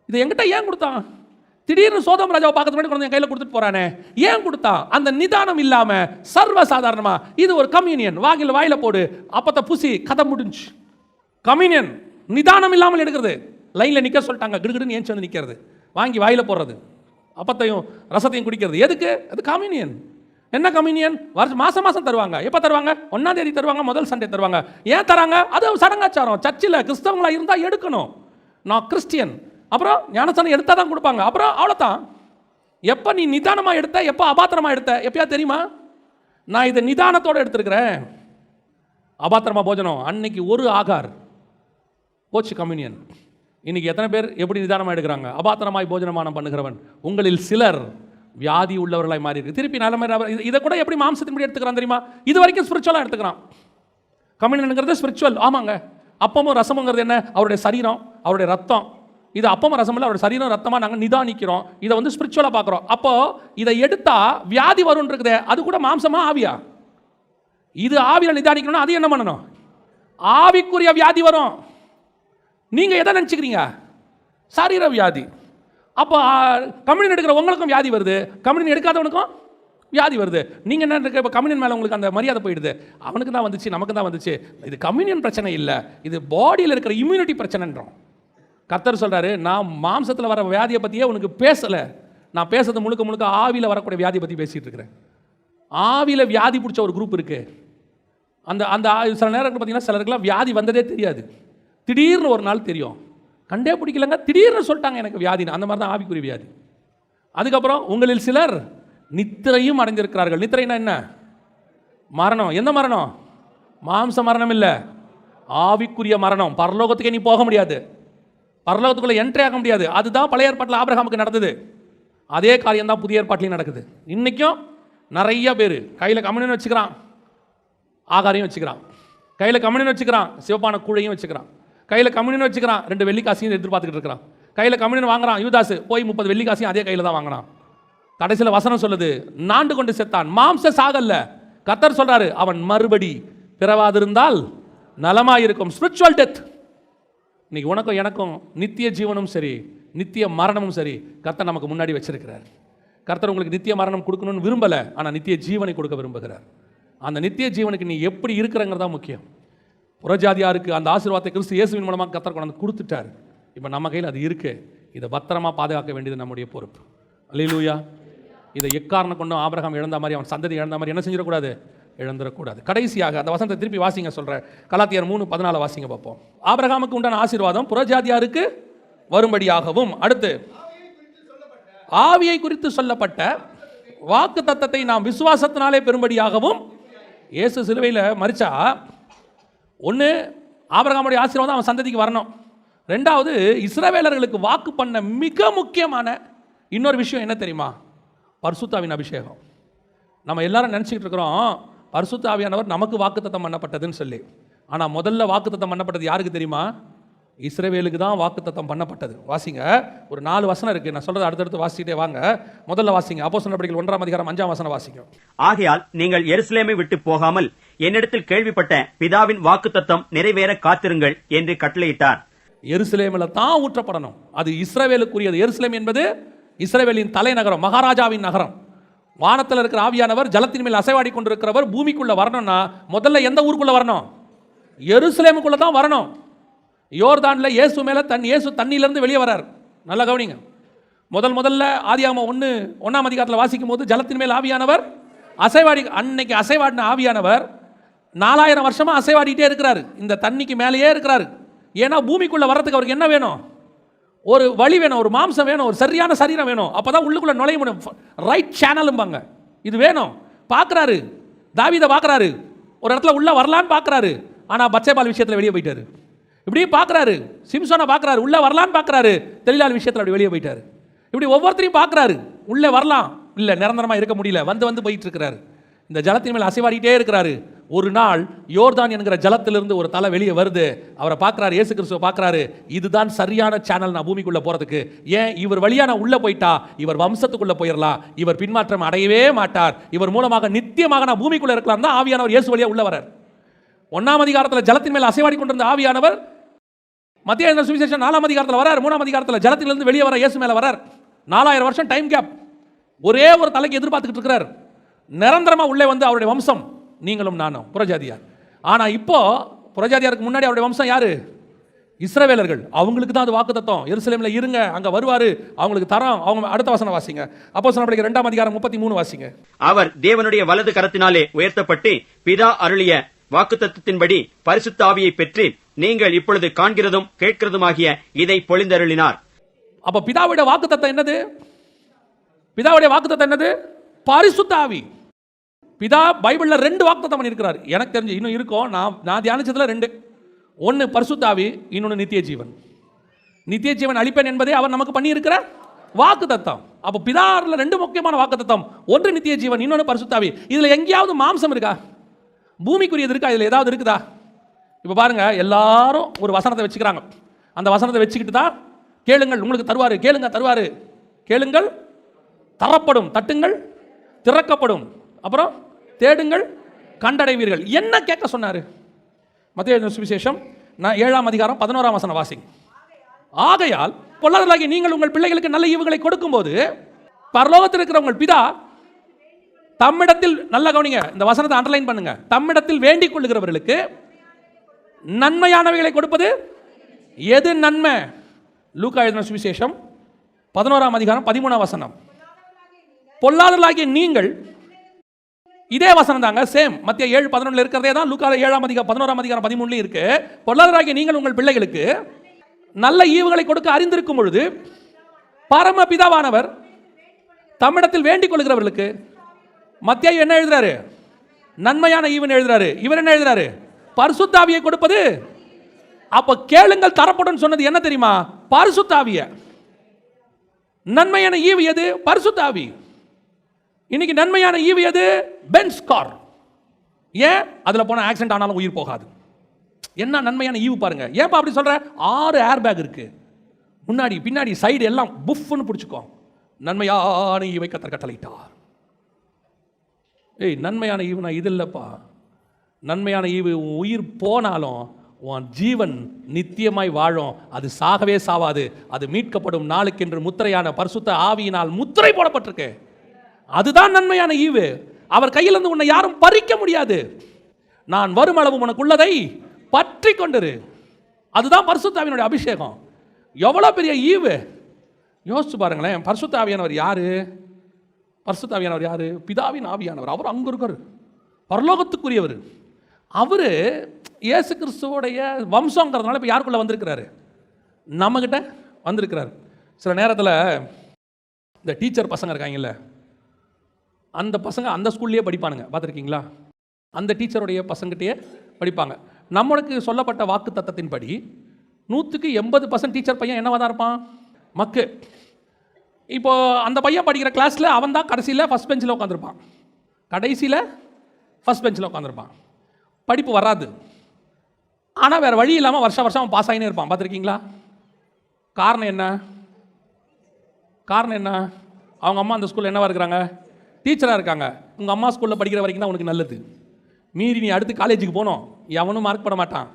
இது என்கிட்ட ஏன் கொடுத்தான்? திடீர்னு சோதோம் ராஜாவை பார்க்கறது முன்னாடி கொண்டு என் கையில் கொடுத்துட்டு போறானே, ஏன் கொடுத்தான்? அந்த நிதானம் இல்லாம சர்வ சாதாரணமா இது ஒரு கம்யூனியன், வாயில போடு, அப்பத்தை பூசி, கதை முடிஞ்சு. கம்யூனியன் நிதானம் இல்லாமல் எடுக்கிறது. லைன்ல நிக்க சொல்லிட்டாங்க, கிடுகிடுன்னு ஏஞ்சி வந்து நிக்கிறது, வாங்கி வாயில போடுறது, அப்பத்தையும் ரசத்தையும் குடிக்கிறது. எதுக்கு? அது கம்யூனியன். என்ன கம்யூனியன்? மாசம் மாசம் தருவாங்க. எப்போ தருவாங்க? 1ஆம் தேதி தருவாங்க, முதல் சண்டே தருவாங்க. ஏன் தராங்க? அது சடங்காச்சாரம். சர்ச்சில் கிறிஸ்தவங்களா இருந்தா எடுக்கணும். நான் கிறிஸ்டியன், அப்புறம் ஞானஸ்தானம் எடுத்தா தான் கொடுப்பாங்க. அப்புறம் அவ்வளோதான். எப்போ நீ நிதானமா எடுத்த, எப்போ அபாத்திரமா எடுத்த, எப்பயா தெரியுமா? நான் இதை நிதானத்தோடு எடுத்திருக்கிறேன். அபாத்திரமா போஜனம் அன்னைக்கு ஒரு ஆகார் போச்சு கம்யூனியன். இன்னைக்கு எத்தனை பேர் எப்படி நிதானமாக எடுக்கிறாங்க? அபாத்திரமாய் போஜனமானம் பண்ணுகிறவன் உங்களில் சிலர் வியாதி உள்ளவர்களாய் மாறி இருக்கு. திருப்பி நல்ல மாதிரி இதை கூட எப்படி மாம்சத்தின்படி எடுத்துக்கிறான் தெரியுமா? இது வரைக்கும் ஸ்பிரிச்சுவலாக எடுத்துக்கிறான். கம்யூனியன்ங்கிறது ஸ்பிரிச்சுவல். ஆமாங்க. அப்பமும் ரசமுங்கிறது என்ன? அவருடைய சரீரம், அவருடைய ரத்தம். இது அப்பமும் ரசம் இல்லை, அவருடைய சரீரம் ரத்தமாக நாங்கள் நிதானிக்கிறோம். இதை வந்து ஸ்பிரிச்சுவலாக பார்க்குறோம். அப்போ இதை எடுத்தா வியாதி வரும்னு இருக்குதே, அது கூட மாம்சமா ஆவியா? இது ஆவியில் நிதானிக்கணும்னா அது என்ன பண்ணணும்? ஆவிக்குரிய வியாதி வரும். நீங்க எதை நினைச்சுக்கிறீங்க? சரீர வியாதி. அப்போ கம்யூனியன் எடுக்கிற உங்களுக்கும் வியாதி வருது, கம்யூனியன் எடுக்காதவனுக்கும் வியாதி வருது. நீங்க என்ன இருக்க? இப்போ கம்யூனியன் மேலே உங்களுக்கு அந்த மரியாதை போயிடுது. அவனுக்கு தான் வந்துச்சு, நமக்கு தான் வந்துச்சு. இது கம்யூனியன் பிரச்சனை இல்லை, இது பாடியில் இருக்கிற இம்யூனிட்டி பிரச்சனைன்றோம். கர்த்தர் சொல்றாரு, நான் மாம்சத்தில் வர வியாதியை பற்றியே உனக்கு பேசலை, நான் பேசுறது முழுக்க முழுக்க ஆவியில் வரக்கூடிய வியாதியை பற்றி பேசிட்டு இருக்கிறேன். ஆவியில் வியாதி பிடிச்ச ஒரு குரூப் இருக்கு. அந்த அந்த சில நேரங்கள் பார்த்தீங்கன்னா சிலருக்குலாம் வியாதி வந்ததே தெரியாது. திடீர்னு ஒரு நாள் தெரியும், கண்டே பிடிக்கலங்க, திடீர்னு சொல்லிட்டாங்க எனக்கு வியாதின்னு. அந்த மாதிரி தான் ஆவிக்குரிய வியாதி. அதுக்கப்புறம் உங்களில் சிலர் நித்திரையும் அடைந்திருக்கிறார்கள். நித்திரைனா என்ன? மரணம். எந்த மரணம்? மாம்ச மரணம் இல்லை, ஆவிக்குரிய மரணம். பரலோகத்துக்கே நீ போக முடியாது, பரலோகத்துக்குள்ள என்ட்ரி ஆக முடியாது. அதுதான் பழைய ஏற்பாட்டில் ஆபிரகாமுக்கு நடந்தது. அதே காரியம் தான் புதிய ஏற்பாட்டிலையும் நடக்குது. இன்னைக்கும் நிறைய பேர் கையில் கம்யூனியன் வச்சுக்கிறான், ஆகாரையும் வச்சுக்கிறான், கையில் கம்யூனியன் வச்சுக்கிறான், சிவப்பான கூழையும் வச்சுக்கிறான், கையில் கம்யூனியன் வச்சுக்கிறான், 2 வெள்ளிக்காசையும் எதிர்பார்த்துக்கிட்டு இருக்கிறான். கையில் கம்யூனியன் வாங்குறான். யூதாஸ் போய் 30 வெள்ளிக்காசையும் அதே கையில் தான் வாங்கினான். கடைசியில் வசனம் சொல்லுது, நாண்டு கொண்டு செத்தான், மாம்ச சாகல்ல. கர்த்தர் சொல்றாரு, அவன் மறுபடி பிறவாதிருந்தால் நலமாயிருக்கும். Spiritual death. இன்னைக்கு உனக்கும் எனக்கும் நித்திய ஜீவனும் சரி, நித்திய மரணமும் சரி, கர்த்தர் நமக்கு முன்னாடி வச்சிருக்கிறார். கர்த்தர் உங்களுக்கு நித்திய மரணம் கொடுக்கணும்னு விரும்பலை, ஆனால் நித்திய ஜீவனை கொடுக்க விரும்புகிறார். அந்த நித்திய ஜீவனுக்கு நீ எப்படி இருக்கிறங்கிறதா முக்கியம். புறஜாதியாருக்கு அந்த ஆசீர்வாதத்தை கிறிஸ்து இயேசுவின் மூலமாக கர்த்தர் கொண்டு கொடுத்துட்டார். இப்போ நம்ம கையில் அது இருக்கு. இதை பத்திரமா பாதுகாக்க வேண்டியது நம்முடைய பொறுப்பு. அல்லேலூயா. இதை எக்காரணம் கொண்டும் ஆபிரகாம் இழந்த மாதிரி, அவன் சந்ததி இழந்த மாதிரி என்ன செஞ்சிடக்கூடாது, இழந்துடக்கூடாது. கடைசியாக அந்த வசனத்தை திருப்பி வாசிங்க சொல்கிறேன். கலாத்தியர் 3:14 வாசிங்க பார்ப்போம். ஆபிரகாமுக்கு உண்டான ஆசீர்வாதம் புறஜாதியாருக்கு வரும்படியாகவும், அடுத்து ஆவியை குறித்து சொல்லப்பட்ட வாக்கு தத்தத்தை நாம் விசுவாசத்தினாலே பெறும்படியாகவும். இயேசு சிலுவையில் மரிச்சா ஒன்று ஆபிரகாமுடைய ஆசீர்வாதம் அவன் சந்ததிக்கு வரணும். ரெண்டாவது, இஸ்ரவேலர்களுக்கு வாக்கு பண்ண மிக முக்கியமான இன்னொரு விஷயம் என்ன தெரியுமா? பரிசுத்தாவின் அபிஷேகம். நம்ம எல்லாரும் நினச்சிக்கிட்டு இருக்கிறோம் பரிசுத்த ஆவியானவர் நமக்கு வாக்குத்தத்தம் பண்ணப்பட்டதுன்னு சொல்லி. ஆனால் முதல்ல வாக்குத்தத்தம் பண்ணப்பட்டது யாருக்கு தெரியுமா? இஸ்ரவேலுக்கு தான் வாக்குத்தத்தம் பண்ணப்பட்டது. வாசிங்க, ஒரு 4 வசனம் இருக்குது. நான் சொல்கிறது அடுத்தடுத்து வாசிக்கிட்டே வாங்க. முதல்ல வாசிங்க, அப்போஸ்தலர் நடபடிகள் 1:5 வாசிங்க. ஆகையால் நீங்கள் எருசலேமை விட்டு போகாமல் என்னிடத்தில் கேள்விப்பட்ட பிதாவின் வாக்குத்தத்தம் நிறைவேற காத்திருங்கள் என்று கட்டளையிட்டார். எருசலேமில் தான் ஊற்றப்படணும். அது இஸ்ரவேலுக்குரியது. எருசலேம் என்பது இஸ்ரவேலின் தலைநகரம், மகாராஜாவின் நகரம். வானத்தில் இருக்கிற ஆவியானவர் ஜலத்தின் மேல் அசைவாடி கொண்டிருக்கிறவர் முதல்ல வரணும்னா முதல்ல எந்த ஊருக்குள்ள வரணும்? எருசலேமுக்குள்ள தான் வரணும். யோர்தானில் இயேசு மேலே இயேசு தண்ணியிலிருந்து வெளியே வரார். நல்லா கவனிங்க. முதல்ல ஆதியாகமம் 1:1 அதிகாரத்தில் வாசிக்கும் போது ஜலத்தின் மேல் ஆவியானவர் அசைவாடி, அன்னைக்கு அசைவாடின ஆவியானவர் 4000 வருஷமா அசைவாடிட்டே இருக்கிறாரு. இந்த தண்ணிக்கு மேலேயே இருக்கிறாரு. ஏன்னா பூமிக்குள்ள வர்றதுக்கு அவருக்கு என்ன வேணும்? ஒரு வழி வேணும், ஒரு மாம்சம் வேணும், ஒரு சரியான சரீரம் வேணும். அப்பதான் உள்ளுக்குள்ள நுழைய முடியும். ரைட் சேனலும்பாங்க. இது வேணும். பார்க்குறாரு, தாவீதை பார்க்குறாரு, ஒரு இடத்துல உள்ள வரலான்னு பார்க்குறாரு. ஆனால் பத்சேபாள் விஷயத்தில் வெளியே போயிட்டாரு. இப்படி பார்க்குறாரு, சிம்சோனை பார்க்குறாரு, உள்ளே வரலான்னு பார்க்குறாரு, தெளிலால் விஷயத்தில் அப்படி வெளியே போயிட்டாரு. இப்படி ஒவ்வொருத்தரையும் பார்க்குறாரு, உள்ளே வரலாம், இல்லை நிரந்தரமாக இருக்க முடியல, வந்து போயிட்டு இருக்கிறாரு. இந்த ஜலத்தின் மேல் அசைவாடிட்டே இருக்கிறாரு. ஒரு நாள் யோர்தான் என்கிற ஜலத்திலிருந்து ஒரு தலை வெளியே வருது. அவரை பார்க்குறாரு, இயேசு கிறிஸ்துவை பார்க்குறாரு. இதுதான் சரியான சேனல் நான் பூமிக்குள்ளே போகிறதுக்கு. ஏன் இவர் வழியா நான் உள்ளே போயிட்டா இவர் வம்சத்துக்குள்ளே போயிடலாம், இவர் பின்மாற்றம் அடையவே மாட்டார், இவர் மூலமாக நித்தியமாக நான் பூமிக்குள்ளே இருக்கலாம் தான் ஆவியானவர் இயேசு வழியாக உள்ள வரார். 1ஆம் அதிகாரத்தில் ஜலத்தின் மேல் அசைவாடி கொண்டிருந்த ஆவியானவர் மத்திய சுவிசேஷம் 4ஆம் அதிகாரத்தில் வரார். 3ஆம் அதிகாரத்தில் ஜலத்திலிருந்து வெளியே வர இயேசு மேலே வரார். 4000 வருஷம் டைம் கேப். ஒரே ஒரு தலைக்கு எதிர்பார்த்துக்கிட்டு இருக்கிறார். நிரந்தரமாக உள்ளே வந்து அவருடைய வம்சம் நீங்களும் நானும் புறஜாதியார். ஆனால் இப்போ புறஜாதியாருக்கு முன்னாடி அவருடைய வம்சம் யாரு? இஸ்ரவேலர்கள். அவங்களுக்கு தான் அது வாக்குத்தத்தம். எருசலேமில் இருங்க, அங்கே வருவார், அவங்களுக்கு தரோம். அவங்க அடுத்த வசனம் வாசிங்க. அப்போஸ்தலர் நடபடிகள் 2ஆம் அதிகாரம் 33 வாசிங்க. அவர் தேவனுடைய வலது கரத்தினாலே உயர்த்தப்பட்டு பிதா அருளிய வாக்குத்தத்தத்தின்படி பரிசுத்த ஆவியை பெற்று நீங்கள் இப்பொழுது காண்கிறதும் கேட்கிறதுமாகிய இதை பொழிந்தருளினார். அப்ப பிதாவுடைய வாக்குத்தத்தம் என்னது? பிதாவுடைய வாக்குத்தத்தம் என்னது? பரிசுத்த ஆவி. பிதா பைபிள்ல 2 வாக்குத்தத்தம் பண்ணியிருக்கிறார். எனக்கு தெரிஞ்சு இன்னும் இருக்கும். நான் தியானிச்சதுல 2. ஒன்னு பரிசுத்த ஆவி, இன்னொன்னு நித்திய ஜீவன். நித்திய ஜீவன் அளிப்பேன் என்பதே அவர் நமக்கு பண்ணி இருக்கிற வாக்குத்தத்தம். அப்ப பிதால 2 முக்கியமான வாக்குத்தத்தம். ஒன்று நித்திய ஜீவன், இன்னொன்னு பரிசுத்த ஆவி. இதுல எங்கேயாவது மாம்சம் இருக்கா? பூமிக்குரியது இருக்கா? இதுல ஏதாவது இருக்குதா? இப்ப பாருங்க, எல்லாரும் ஒரு வசனத்தை வச்சுக்கிறாங்க. அந்த வசனத்தை வச்சுக்கிட்டு தான் கேளுங்கள் உங்களுக்கு தருவாரு, கேளுங்க தருவாரு, கேளுங்கள் தரப்படும், தட்டுங்கள் திறக்கப்படும், அப்புறம் தேடுங்கள் கண்டடைவீர்கள். என்ன கேட்க சொன்னாரு? மத்தேயு சுவிசேஷம் 7ஆம் அதிகாரம் 11ஆம் வசனம் வாசிங்க. ஆகையால் பொல்லாதவர்களாகிய நீங்கள் உங்கள் பிள்ளைகளுக்கு நல்ல ஈவுகளை கொடுக்கும்போது பரலோகத்தில் இருக்கிற உங்கள் பிதா தம்மிடத்தில், நல்ல கவனிங்க, இந்த வசனத்தை அண்டர்லைன் பண்ணுங்க, தம்மிடத்தில் வேண்டிக் கொள்ளுகிறவர்களுக்கு நன்மையானவைகளை கொடுப்பது எது நன்மை? லூக்கா எழுதின சுவிசேஷம் 11ஆம் அதிகாரம் 13ஆம் வசனம். பொல்லாதவர்களாகிய நீங்கள், இதே வசனம் தாங்க, சேம் மத்திய 7:11 இருக்கிறதே தான் லூக்கா 7ஆம் அதிகாரம் 11ஆம் அதிகாரம் 13 இருக்கு. பொல்லாதவர்களாகிய நீங்கள் உங்கள் பிள்ளைகளுக்கு நல்ல ஈவுகளை கொடுக்க அறிந்திருக்கும் பொழுது பரம பிதாவானவர் தம்மிடத்தில் வேண்டிக் கொள்கிறவர்களுக்கு, மத்திய என்ன எழுதுறாரு? நன்மையான ஈவன் எழுதுறாரு. இவர் என்ன எழுதுறாரு? பரிசுத்த ஆவியை கொடுப்பது. அப்ப கேளுங்கள் தரப்படும் சொன்னது என்ன தெரியுமா? பரிசுத்த ஆவிய. நன்மையான ஈவு எது? பரிசுத்த ஆவி. இன்னைக்கு நன்மையான ஈவு எது? Benz car. ஏன்? அதுல போன ஆக்சிடென்ட் ஆனாலும் உயிர் போகாது. என்ன நன்மையான ஈவு பாருங்க. ஏன்பா அப்படி சொல்ற? 6 ஏர் பேக் இருக்கு, முன்னாடி பின்னாடி சைடு எல்லாம் புஃப்னு பிடிச்சுக்கோ. நன்மையான ஈவை கர்த்தர் கட்டளையிட்டார். ஏய், நன்மையான ஈவுனா இது இல்லப்பா. நன்மையான ஈவு உன் உயிர் போனாலும் உன் ஜீவன் நித்தியமாய் வாழும். அது சாகவே சாவாது. அது மீட்கப்படும் நாளுக்கென்று முத்திரையான பரிசுத்த ஆவியினால் முத்திரை போடப்பட்டிருக்கு. அதுதான் நன்மையான ஈவு. அவர் கையிலிருந்து உன்னை யாரும் பறிக்க முடியாது. நான் வரும் அளவு உனக்குள்ளதை பற்றி கொண்டிரு. அதுதான் பரிசுத்த ஆவியினுடைய அபிஷேகம். எவ்வளோ பெரிய ஈவு யோசிச்சு பாருங்களேன். பரிசுத்த ஆவியானவர் யாரு? பரிசுத்த ஆவியானவர் யாரு? பிதாவின் ஆவியானவர். அவர் அங்கே இருக்கார், பரலோகத்துக்குரியவர். அவர் இயேசு கிறிஸ்துவோடைய வம்சங்கிறதுனால இப்போ யாருக்குள்ளே வந்திருக்கிறாரு? நம்மகிட்ட வந்திருக்கிறார். சில நேரத்தில் இந்த டீச்சர் பசங்க இருக்காங்கல்ல, அந்த பசங்க அந்த ஸ்கூல்லையே படிப்பானுங்க, பார்த்துருக்கீங்களா? அந்த டீச்சருடைய பசங்கிட்டே படிப்பாங்க. நம்மளுக்கு சொல்லப்பட்ட வாக்கு தத்தத்தின்படி 100க்கு 80% டீச்சர் பையன் என்னவா தான் இருப்பான்? மக்கு. இப்போ அந்த பையன் படிக்கிற கிளாஸில் அவன் தான் கடைசியில் ஃபஸ்ட் பெஞ்சில் உட்காந்துருப்பான். கடைசியில் ஃபஸ்ட் பெஞ்சில் உட்காந்துருப்பான். படிப்பு வராது, ஆனால் வேறு வழி இல்லாமல் வருஷம் அவன் பாஸ் ஆகினே இருப்பான். பார்த்துருக்கீங்களா? காரணம் என்ன? காரணம் என்ன? அவங்க அம்மா அந்த ஸ்கூலில் என்னவா இருக்கிறாங்க? டீச்சராக இருக்காங்க. உங்கள் அம்மா ஸ்கூலில் படிக்கிற வரைக்கும் தான் உனக்கு நல்லது. மீறி நீ அடுத்து காலேஜுக்கு போனோம், எவனும் மார்க் பண்ண மாட்டான்.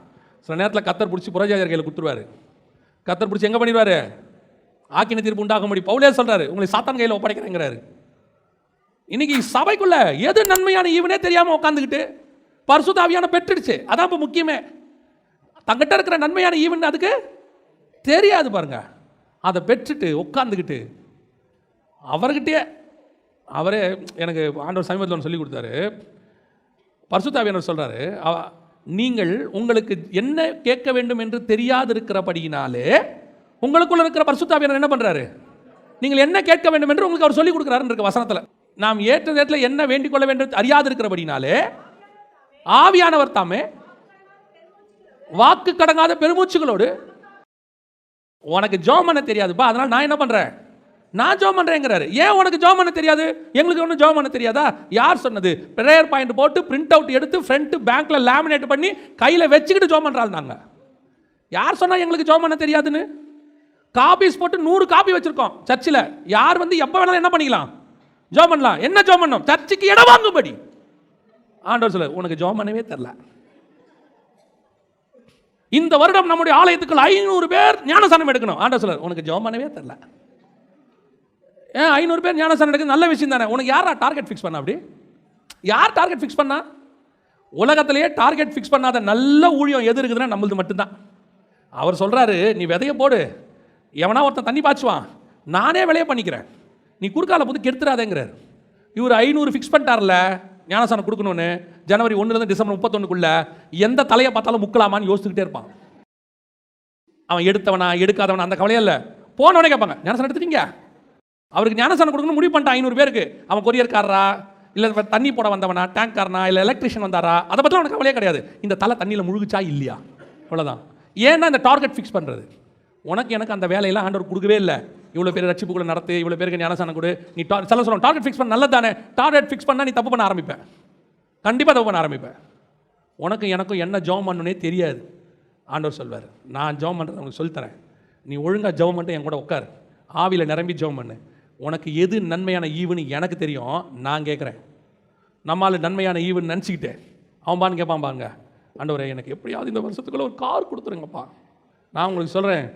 சில நேரத்தில் கத்தர் பிடிச்சி புறஜாதியார் கையில் கொடுத்துருவாரு. கத்தர் பிடிச்சி எங்கே பண்ணிடுவார்? ஆக்கின தீர்ப்பு உண்டாக முடியும். பவுலே சொல்கிறாரு, உங்களை சாத்தான் கையில் ஒப்படைக்கிறேங்கிறாரு. இன்னைக்கு சபைக்குள்ள எது நன்மையான ஈவனே தெரியாமல் உட்காந்துக்கிட்டு பரிசுத்த ஆவியான பெற்றுடுச்சு. அதான் இப்போ முக்கியமே. தங்கிட்ட இருக்கிற நன்மையான ஈவன் அதுக்கு தெரியாது பாருங்க. அதை பெற்றுட்டு உட்காந்துக்கிட்டு அவர்கிட்டயே அவரே எனக்கு ஆண்டவர் சமீபத்தில் ஒன்று சொல்லி கொடுத்தாரு. பரிசுத்த ஆவியானவர் சொல்கிறாரு, நீங்கள் உங்களுக்கு என்ன கேட்க வேண்டும் என்று தெரியாதிருக்கிறபடியினாலே உங்களுக்குள்ள இருக்கிற பரிசுத்த ஆவியானவர் என்ன பண்ணுறாரு? நீங்கள் என்ன கேட்க வேண்டும் என்று உங்களுக்கு அவர் சொல்லிக் கொடுக்குறாருன்னு இருக்க வசனத்தில். நாம் ஏற்ற நேரத்தில் என்ன வேண்டிக் கொள்ள வேண்டும் அறியாதிருக்கிறபடினாலே ஆவியானவர் தாமே வாக்கு கடங்காத பெருமூச்சுகளோடு, உனக்கு ஜெபம் பண்ண தெரியாதுப்பா, அதனால் நான் என்ன பண்ணுறேன்? நான் ஜெபம் பண்ணுறேங்கிறாரு. ஏன் உனக்கு ஜெபம் பண்ண தெரியாது? எங்களுக்கு ஒன்றும் ஜெபம் பண்ண தெரியாதா? யார் சொன்னது? ப்ரேயர் பாயிண்ட் போட்டு பிரிண்ட் அவுட் எடுத்து ஃப்ரண்ட் பேங்க்கில் லேமினேட் பண்ணி கையில் வச்சுக்கிட்டு ஜெபம் பண்ணுறாள். நாங்கள் யார் சொன்னால் எங்களுக்கு ஜெபம் பண்ண தெரியாதுன்னு? காப்பீஸ் போட்டு 100 காப்பி வச்சுருக்கோம் சர்ச்சில். யார் வந்து எப்போ வேணாலும் என்ன பண்ணிக்கலாம்? ஜெபம் பண்ணலாம். என்ன ஜெபம் பண்ணணும்? சர்ச்சுக்கு இடம் வாங்கும்படி. ஆண்டவர் சொல்ல, உனக்கு ஜெபம் பண்ணவே தெரில. இந்த வருடம் நம்முடைய ஆலயத்துக்கு 500 பேர் ஞானஸ்நானம் எடுக்கணும். ஆண்டவர் சொல்ல, உனக்கு ஜெபம் பண்ணவே தெரில. ஏன் 500 பேர் ஞானஸ்நானம் எடுக்க நல்ல விஷயம் தானே. உனக்கு யாரா டார்கெட் ஃபிக்ஸ் பண்ணா? அப்படி யார் டார்கெட் ஃபிக்ஸ் பண்ணா? உலகத்திலேயே டார்கெட் ஃபிக்ஸ் பண்ணாத நல்ல ஊழியம் எது இருக்குதுன்னா நம்மளது மட்டும்தான். அவர் சொல்கிறாரு, நீ விதைய போடு, எவனா ஒருத்தன் தண்ணி பாய்ச்சுவான், நானே விளைய பண்ணிக்கிறேன், நீ குறுக்கால போது கெடுத்துறாதேங்கிறார். இவர் 500 ஃபிக்ஸ் பண்ணிட்டார்ல ஞானஸ்நானம் கொடுக்கணும்னு. ஜனவரி 1 டிசம்பர் 31 எந்த தலையை பார்த்தாலும் முக்கலாமான்னு யோசிச்சுக்கிட்டே இருப்பான். அவன் எடுத்தவனா எடுக்காதவனா அந்த கவலையே இல்லை. போனவனே கேட்பாங்க, ஞானஸ்நானம் எடுத்துட்டீங்க? அவருக்கு ஞானஸ்நானம் கொடுக்கணும் முடிவு பண்ணிட்டான் 500 பேருக்கு. அவன் கொரியர்காரரா, இல்லை தண்ணி போட வந்தவனா, டேங்க்காரனா, இல்லை எலக்ட்ரிஷியன் வந்தாரா, அதை பற்றி அவனுக்கு கவலையே கிடையாது. இந்த தலை தண்ணியில் முழுகுச்சா இல்லையா, அவ்வளோதான். ஏன்னா இந்த டார்கெட் ஃபிக்ஸ் பண்ணுறது. உனக்கு எனக்கு அந்த வேலையெல்லாம் ஆண்டவர் கொடுக்கவே இல்லை. இவ்வளோ பேர் ரட்சிப்புக்குள்ள நடத்து, இவ்வளோ பேருக்கு ஞானஸ்நானம் கொடு. நீ சொல்ல டார்கெட் ஃபிக்ஸ் பண்ண நல்லது தானே. டார்கெட் ஃபிக்ஸ் பண்ணால் நீ தப்பு பண்ண ஆரம்பிப்பேன், கண்டிப்பாக தப்பு பண்ண ஆரம்பிப்பேன். உனக்கு எனக்கும் என்ன ஜெபம் பண்ணணுன்னே தெரியாது. ஆண்டவர் சொல்வார், நான் ஜெபம் பண்ணுறது உனக்கு சொல்லித்தரேன், நீ ஒழுங்காக ஜெபம் பண்ணிட்டு என் கூட உட்கார், ஆவியில் நிரம்பி ஜெபம் பண்ணு. உனக்கு எது நன்மையான ஈவுன்னு எனக்கு தெரியும், நான் கேட்குறேன். நம்மளால் நன்மையான ஈவுன்னு நினச்சிக்கிட்டேன் அவன் பான்னு கேட்பான் பாருங்க, ஆண்டவரே எனக்கு எப்படியாவது இந்த வருஷத்துக்குள்ளே ஒரு கார் கொடுத்துருங்கப்பா. நான் உங்களுக்கு சொல்கிறேன்,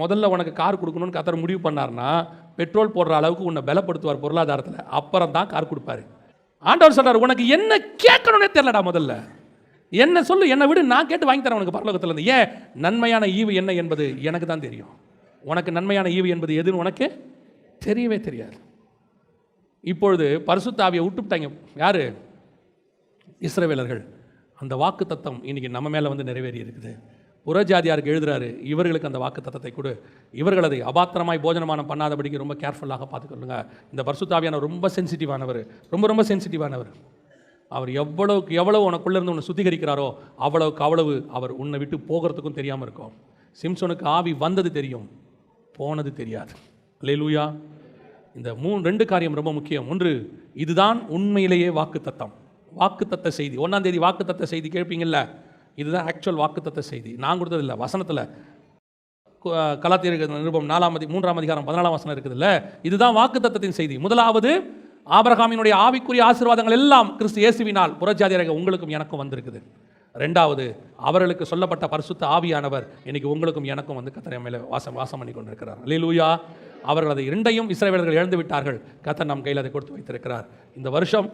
முதல்ல உனக்கு கார் கொடுக்கணும்னு கத்தர் முடிவு பண்ணார்னா பெட்ரோல் போடுற அளவுக்கு உன்னை பலப்படுத்துவார் பொருளாதாரத்தில், அப்புறம் தான் கார் கொடுப்பாரு. ஆண்டவர் சொல்கிறார், உனக்கு என்ன கேட்கணும்னே தெரியலடா, முதல்ல என்ன சொல்லு, என்னை விடு, நான் கேட்டு வாங்கி தரேன் உனக்கு பரலோகத்தில் இருந்து. ஏன்? நன்மையான ஈவு என்ன என்பது எனக்கு தான் தெரியும். உனக்கு நன்மையான ஈவு என்பது எதுன்னு உனக்கு தெரியவே தெரியாது. இப்பொழுது பரிசுத்த ஆவியை விட்டுவிட்டாங்க யாரு? இஸ்ரவேலர்கள். அந்த வாக்கு தத்தம் இன்னைக்கு நம்ம மேலே வந்து நிறைவேறி இருக்குது. புறஜாதியாருக்கு எழுதுறாரு, இவர்களுக்கு அந்த வாக்கு தத்தத்தை கொடு, இவர்கள் அதை அபாத்திரமாய் போஜனமானம் பண்ணாதபடிக்கு ரொம்ப கேர்ஃபுல்லாக பார்த்துக்கொள்ளுங்க. இந்த பரிசுத்த ஆவியானவர் ரொம்ப சென்சிட்டிவானவர், ரொம்ப சென்சிட்டிவானவர். அவர் எவ்வளவுக்கு எவ்வளவு உனக்குள்ளே இருந்து உன்னை சுத்திகரிக்கிறாரோ அவ்வளவுக்கு அவ்வளவு அவர் உன்னை விட்டு போகிறதுக்கும் தெரியாமல் இருக்கும். சிம்சோனுக்கு ஆவி வந்தது தெரியும், போனது தெரியாது. அல்லேலூயா. இந்த 2 காரியம் ரொம்ப முக்கியம். ஒன்று, இதுதான் உண்மையிலேயே வாக்குத்தத்தம், வாக்குத்தத்த செய்தி. 1ஆம் தேதி வாக்குத்தத்த செய்தி கேட்பீங்கள்ல, இதுதான் ஆக்சுவல் வாக்குத்தத்த செய்தி. நான் கொடுத்ததில்லை, வசனத்தில் கலாத்தியர் நிருபம் 3ஆம் அதிகாரம் 14ஆம் வசனம் இருக்குதுல்ல, இதுதான் வாக்குத்தத்தத்தின் செய்தி. முதலாவது, ஆபிரகாமினுடைய ஆவிக்குரிய ஆசீர்வாதங்கள் எல்லாம் கிறிஸ்து இயேசுவினால் புறஜாதியராக உங்களுக்கும் எனக்கும் வந்திருக்குது. 2வது, அவர்களுக்கு சொல்லப்பட்ட பரிசுத்த ஆவியானவர் இன்னைக்கு உங்களுக்கும் எனக்கும் வந்து கர்த்தர் மேலே வாசம் பண்ணி கொண்டிருக்கிறார். அல்லேலூயா. அவர்கள் அதை இரண்டையும் இஸ்ரவேலர்கள் இழந்து விட்டார்கள். கர்த்தர் நம் கையில் அதை கொடுத்து வைத்திருக்கிறார். இந்த வருஷம்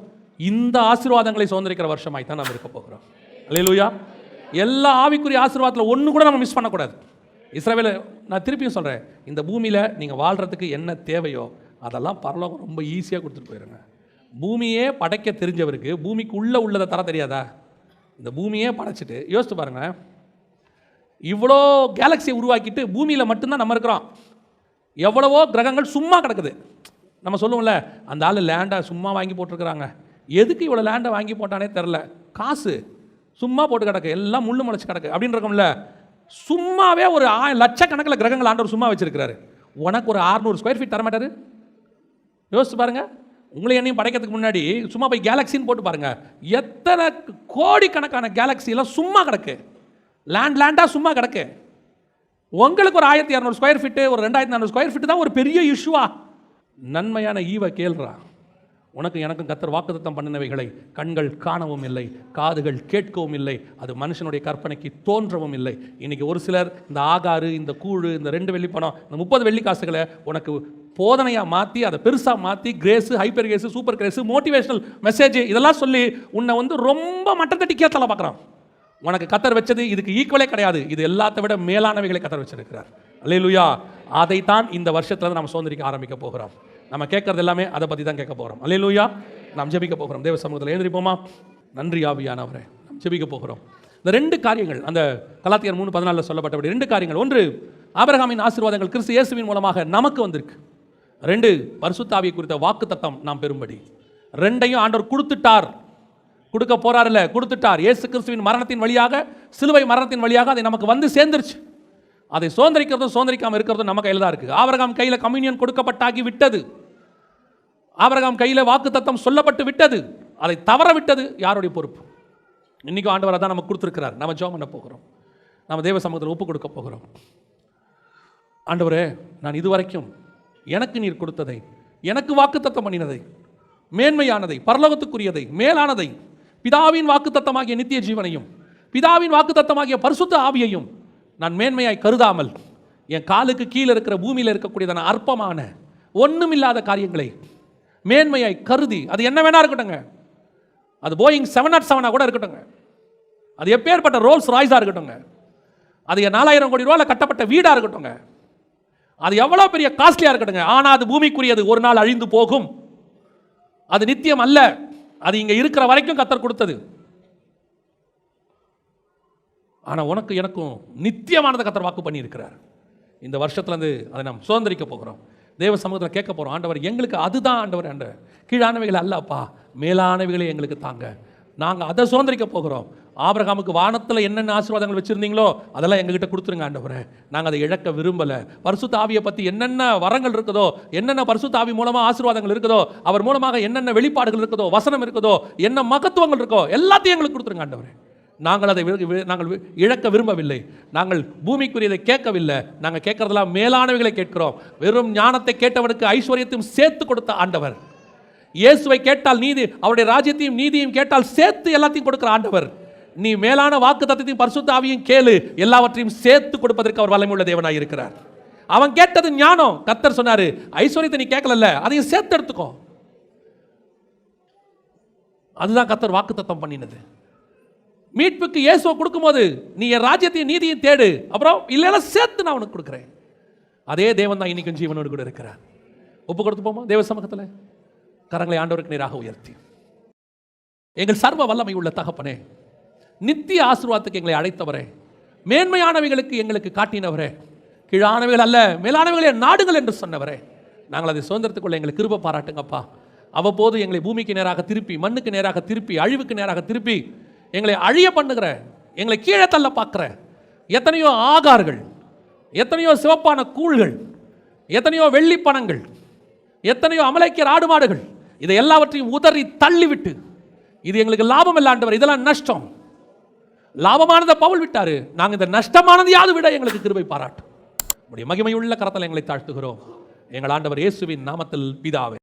இந்த ஆசீர்வாதங்களை சுதந்திரிக்கிற வருஷமாய் தான் நாம் இருக்க போகிறோம். அல்லேலூயா. எல்லா ஆவிக்குரிய ஆசீர்வாதத்தில் ஒன்று கூட நம்ம மிஸ் பண்ணக்கூடாது. இஸ்ரவேல நான் திருப்பியும் சொல்கிறேன், இந்த பூமியில் நீங்கள் வாழ்கிறதுக்கு என்ன தேவையோ அதெல்லாம் பரலோகம் ரொம்ப ஈஸியாக கொடுத்துட்டு போயிடுங்க. பூமியே படைக்க தெரிஞ்சவருக்கு பூமிக்கு உள்ளதை தர தெரியாதா? இந்த பூமியே படைச்சிட்டு யோசித்து பாருங்கள், இவ்வளோ கேலக்சியை உருவாக்கிட்டு பூமியில் மட்டும்தான் நம்ம இருக்கிறோம். எவ்வளவோ கிரகங்கள் சும்மா கிடக்குது. நம்ம சொல்லுவோம்ல, அந்த ஆள் லேண்டை சும்மா வாங்கி போட்டிருக்கிறாங்க. எதுக்கு இவ்வளோ லேண்டை வாங்கி போட்டானே தெரில, காசு சும்மா போட்டு கிடக்கு, எல்லாம் முள்ளு முளைச்சி கிடக்கு அப்படின்னு இருக்கோம்ல. சும்மாவே ஒரு லட்சக்கணக்கில் கிரகங்கள் ஆண்டவர் சும்மா வச்சிருக்கிறாரு. உனக்கு ஒரு 600 ஸ்கொயர் ஃபீட் தர மாட்டாரு? யோசிச்சு பாருங்க. உங்களை என்னையும் படைக்கிறதுக்கு முன்னாடி சும்மா போய் கேலக்சின்னு போட்டு பாருங்க, எத்தனை கோடிக்கணக்கான கேலக்சியெல்லாம் சும்மா கிடக்கு, லேண்டாக சும்மா கிடக்கு. உங்களுக்கு ஒரு 1200 ஸ்கொயர் ஃபீட்டு, ஒரு 2400 ஸ்கொயர் ஃபீட்டு தான் ஒரு பெரிய இஷ்யூவா? நன்மையான ஈவை கேள்றா. உனக்கு எனக்கும் கர்த்தர் வாக்குத்தத்தம் பண்ணினவைகளை கண்கள் காணவும் இல்லை, காதுகள் கேட்கவும் இல்லை, அது மனுஷனுடைய கற்பனைக்கு தோன்றவும் இல்லை. இன்னைக்கு ஒரு சிலர் இந்த ஆகாரு, இந்த கூழு, இந்த 2 வெள்ளி பணம், இந்த 30 வெள்ளி காசுகளை உனக்கு போதனையாக மாற்றி அதை பெருசாக மாற்றி grace, hyper grace, super grace, motivational message இதெல்லாம் சொல்லி உன்னை ரொம்ப மட்டத்தட்டி கேத்தலை பார்க்குறான். உனக்கு கர்த்தர் வச்சது இதுக்கு ஈக்குவலே கிடையாது. இது எல்லாத்தை விட மேலானவைகளை கர்த்தர் வச்சிருக்கிறார். அல்லேலூயா. அதைத்தான் இந்த வருஷத்துல நம்ம சுதந்திரிக்க ஆரம்பிக்க போகிறோம். நம்ம கேட்கறது எல்லாமே அதை பற்றி தான் கேட்க போகிறோம். அல்லேலூயா. நாம் ஜெபிக்க போகிறோம். தேவ சமூகத்தில் எழுந்திருப்போமா? நன்றி ஆவியானவரே, நாம் ஜெபிக்க போகிறோம். இந்த 2 காரியங்கள் அந்த கலாத்தியர் 3:14 சொல்லப்பட்டபடி 2 காரியங்கள். 1, ஆபிரகாமின் ஆசீர்வாதங்கள் கிறிஸ்து இயேசுவின் மூலமாக நமக்கு வந்திருக்கு. 2, பரிசுத்த ஆவியை குறித்த வாக்குத்தத்தம் நாம் பெறும்படி. 2ஐயும் ஆண்டவர் கொடுத்துட்டார். கொடுக்க போறாருல்ல, கொடுத்துட்டார். இயேசு கிறிஸ்துவின் மரணத்தின் வழியாக, சிலுவை மரணத்தின் வழியாக அதை நமக்கு வந்து சேர்ந்துருச்சு. அதை சுதந்திரிக்கிறதும் சுதந்திரிக்காமல் இருக்கிறதும் நம்ம கையில் தான் இருக்குது. ஆபிரகாம் கையில் கம்யூனியன் கொடுக்கப்பட்டாகி விட்டது. ஆபிரகாம் கையில் வாக்குத்தத்தம் சொல்லப்பட்டு விட்டது. அதை தவற விட்டது யாருடைய பொறுப்பு? இன்னைக்கும் ஆண்டவர் அதான் நமக்கு கொடுத்துருக்கிறார். நம்ம ஜெபம் பண்ண போகிறோம். நம்ம தேவ சமூகத்தில் ஒப்பு கொடுக்க போகிறோம். ஆண்டவரே, நான் இதுவரைக்கும் எனக்கு நீர் கொடுத்ததை, எனக்கு வாக்குத்தத்தம் பண்ணினதை, மேன்மையானதை, பரலோகத்துக்குரியதை, மேலானதை, பிதாவின் வாக்குத்தத்தமாகிய நித்திய ஜீவனையும், பிதாவின் வாக்குத்தத்தமாகிய பரிசுத்த ஆவியையும் நான் மேன்மையாய் கருதாமல் என் காலுக்கு கீழே இருக்கிற பூமியில் இருக்கக்கூடியதான அற்பமான ஒன்றுமில்லாத காரியங்களை மேன்மையாய் கருதி, அது என்ன வேணா இருக்கட்டுங்க, அது போயிங் 707 கூட இருக்கட்டுங்க, அது எப்பேற்பட்ட ரோல்ஸ் ராய்ஸாக இருக்கட்டுங்க, அது 4000 கோடி ரூபாயில் கட்டப்பட்ட வீடாக இருக்கட்டுங்க, அது எவ்வளோ பெரிய காஸ்ட்லியாக இருக்கட்டுங்க, ஆனால் அது பூமிக்குரியது, ஒரு நாள் அழிந்து போகும், அது நித்தியம் அல்ல, அது இங்கே இருக்கிற வரைக்கும் கர்த்தர் கொடுத்தது. ஆனால் உனக்கு எனக்கும் நித்தியமானதை கர்த்தர் வாக்கு பண்ணி இருக்கிறார். இந்த வருஷத்துலேருந்து அதை நாம் சுதந்திரிக்க போகிறோம். தேவ சமூகத்தில் கேட்க போகிறோம், ஆண்டவர் எங்களுக்கு அதுதான் ஆண்டவர், ஆண்டவர் கீழானவைகள் அல்லப்பா, மேலானவைகளே எங்களுக்கு தாங்க, நாங்கள் அதை சுதந்திரிக்க போகிறோம். ஆபிரகாமுக்கு வானத்தில் என்னென்ன ஆசீர்வாதங்கள் வச்சுருந்தீங்களோ அதெல்லாம் எங்ககிட்ட கொடுத்துருங்க ஆண்டவரே, நாங்கள் அதை இழக்க விரும்பலை. பரிசுத்த ஆவியை பற்றி என்னென்ன வரங்கள் இருக்குதோ, என்னென்ன பரிசுத்த ஆவி மூலமாக ஆசீர்வாதங்கள் இருக்குதோ, அவர் மூலமாக என்னென்ன வெளிப்பாடுகள் இருக்குதோ, வசனம் இருக்குதோ, என்ன மகத்துவங்கள் இருக்கோ எல்லாத்தையும் எங்களுக்கு கொடுத்துருங்க ஆண்டவரே. நாங்கள் அதை நாங்கள் இழக்க விரும்பவில்லை. நாங்கள் பூமிக்குரியதை கேட்கவில்லை. நாங்கள் கேட்கறதெல்லாம் மேலானவைகளை கேட்கிறோம். வெறும் ஞானத்தை கேட்டவனுக்கு ஐஸ்வர்யத்தையும் சேர்த்து கொடுத்த ஆண்டவர். இயேசுவை கேட்டால் நீதி, அவருடைய ராஜ்யத்தையும் நீதியும் கேட்டால் சேர்த்து எல்லாத்தையும் கொடுக்கிற ஆண்டவர். நீ மேலான வாக்கு தத்தத்தையும் பரிசுத்த ஆவியும் கேளு, எல்லாவற்றையும் சேர்த்து கொடுப்பதற்கு அவர் வல்லமையுள்ள தேவனாய் இருக்கிறார். அவன் கேட்டது ஞானம். கர்த்தர் சொன்னாரு, ஐஸ்வர்யத்தை நீ கேட்கல, அதையும் சேர்த்து எடுத்துக்கோ. அதுதான் கர்த்தர் வாக்கு தத்தம் பண்ணினது. மீட்புக்கு இயேசுவை கொடுக்கும்போது நீ என் ராஜ்யத்தையும் நீதியும் தேடு, அப்புறம் இல்லைன்னா சேர்த்து நான் உனக்கு கொடுக்குறேன். அதே தேவன் தான் இன்னைக்கும் ஜீவனோடு கூட இருக்கிறார். ஒப்பு கொடுத்து போமா தேவ சமூகத்தில் கரங்களை ஆண்டவருக்கு நேராக உயர்த்தி. எங்கள் சர்வ வல்லமை உள்ள தகப்பனே, நித்திய ஆசீர்வாதத்துக்கு எங்களை அழைத்தவரே, மேன்மையானவைகளுக்கு எங்களுக்கு காட்டினவரே, கீழானவைகள் அல்ல மேலானவைகளே நாடுகள் என்று சொன்னவரே, நாங்கள் அதை சுதந்திரத்துக்குள்ள எங்களுக்கு கிருபை பாராட்டுங்கப்பா. அவ்வப்போது எங்களை பூமிக்கு நேராக திருப்பி, மண்ணுக்கு நேராக திருப்பி, அழிவுக்கு நேராக திருப்பி எங்களை அழிய பண்ணுகிற, எங்களை கீழே தள்ள பார்க்குற எத்தனையோ ஆகார்கள், எத்தனையோ சிவப்பான கூழ்கள், எத்தனையோ வெள்ளி பணங்கள், எத்தனையோ அமலைக்கிற ஆடு மாடுகள், இதை எல்லாவற்றையும் உதறி தள்ளிவிட்டு, இது எங்களுக்கு லாபம் இல்லை ஆண்டவர், இதெல்லாம் நஷ்டம், லாபமானதை பவுல் விட்டாரு, நாங்கள் இந்த நஷ்டமானதையாவது விட எங்களுக்கு கிருபை பாராட்டும். உடைய மகிமையுள்ள கரத்தில் எங்களை தாழ்த்துகிறோம் எங்கள் ஆண்டவர் இயேசுவின் நாமத்தில் பிதாவே.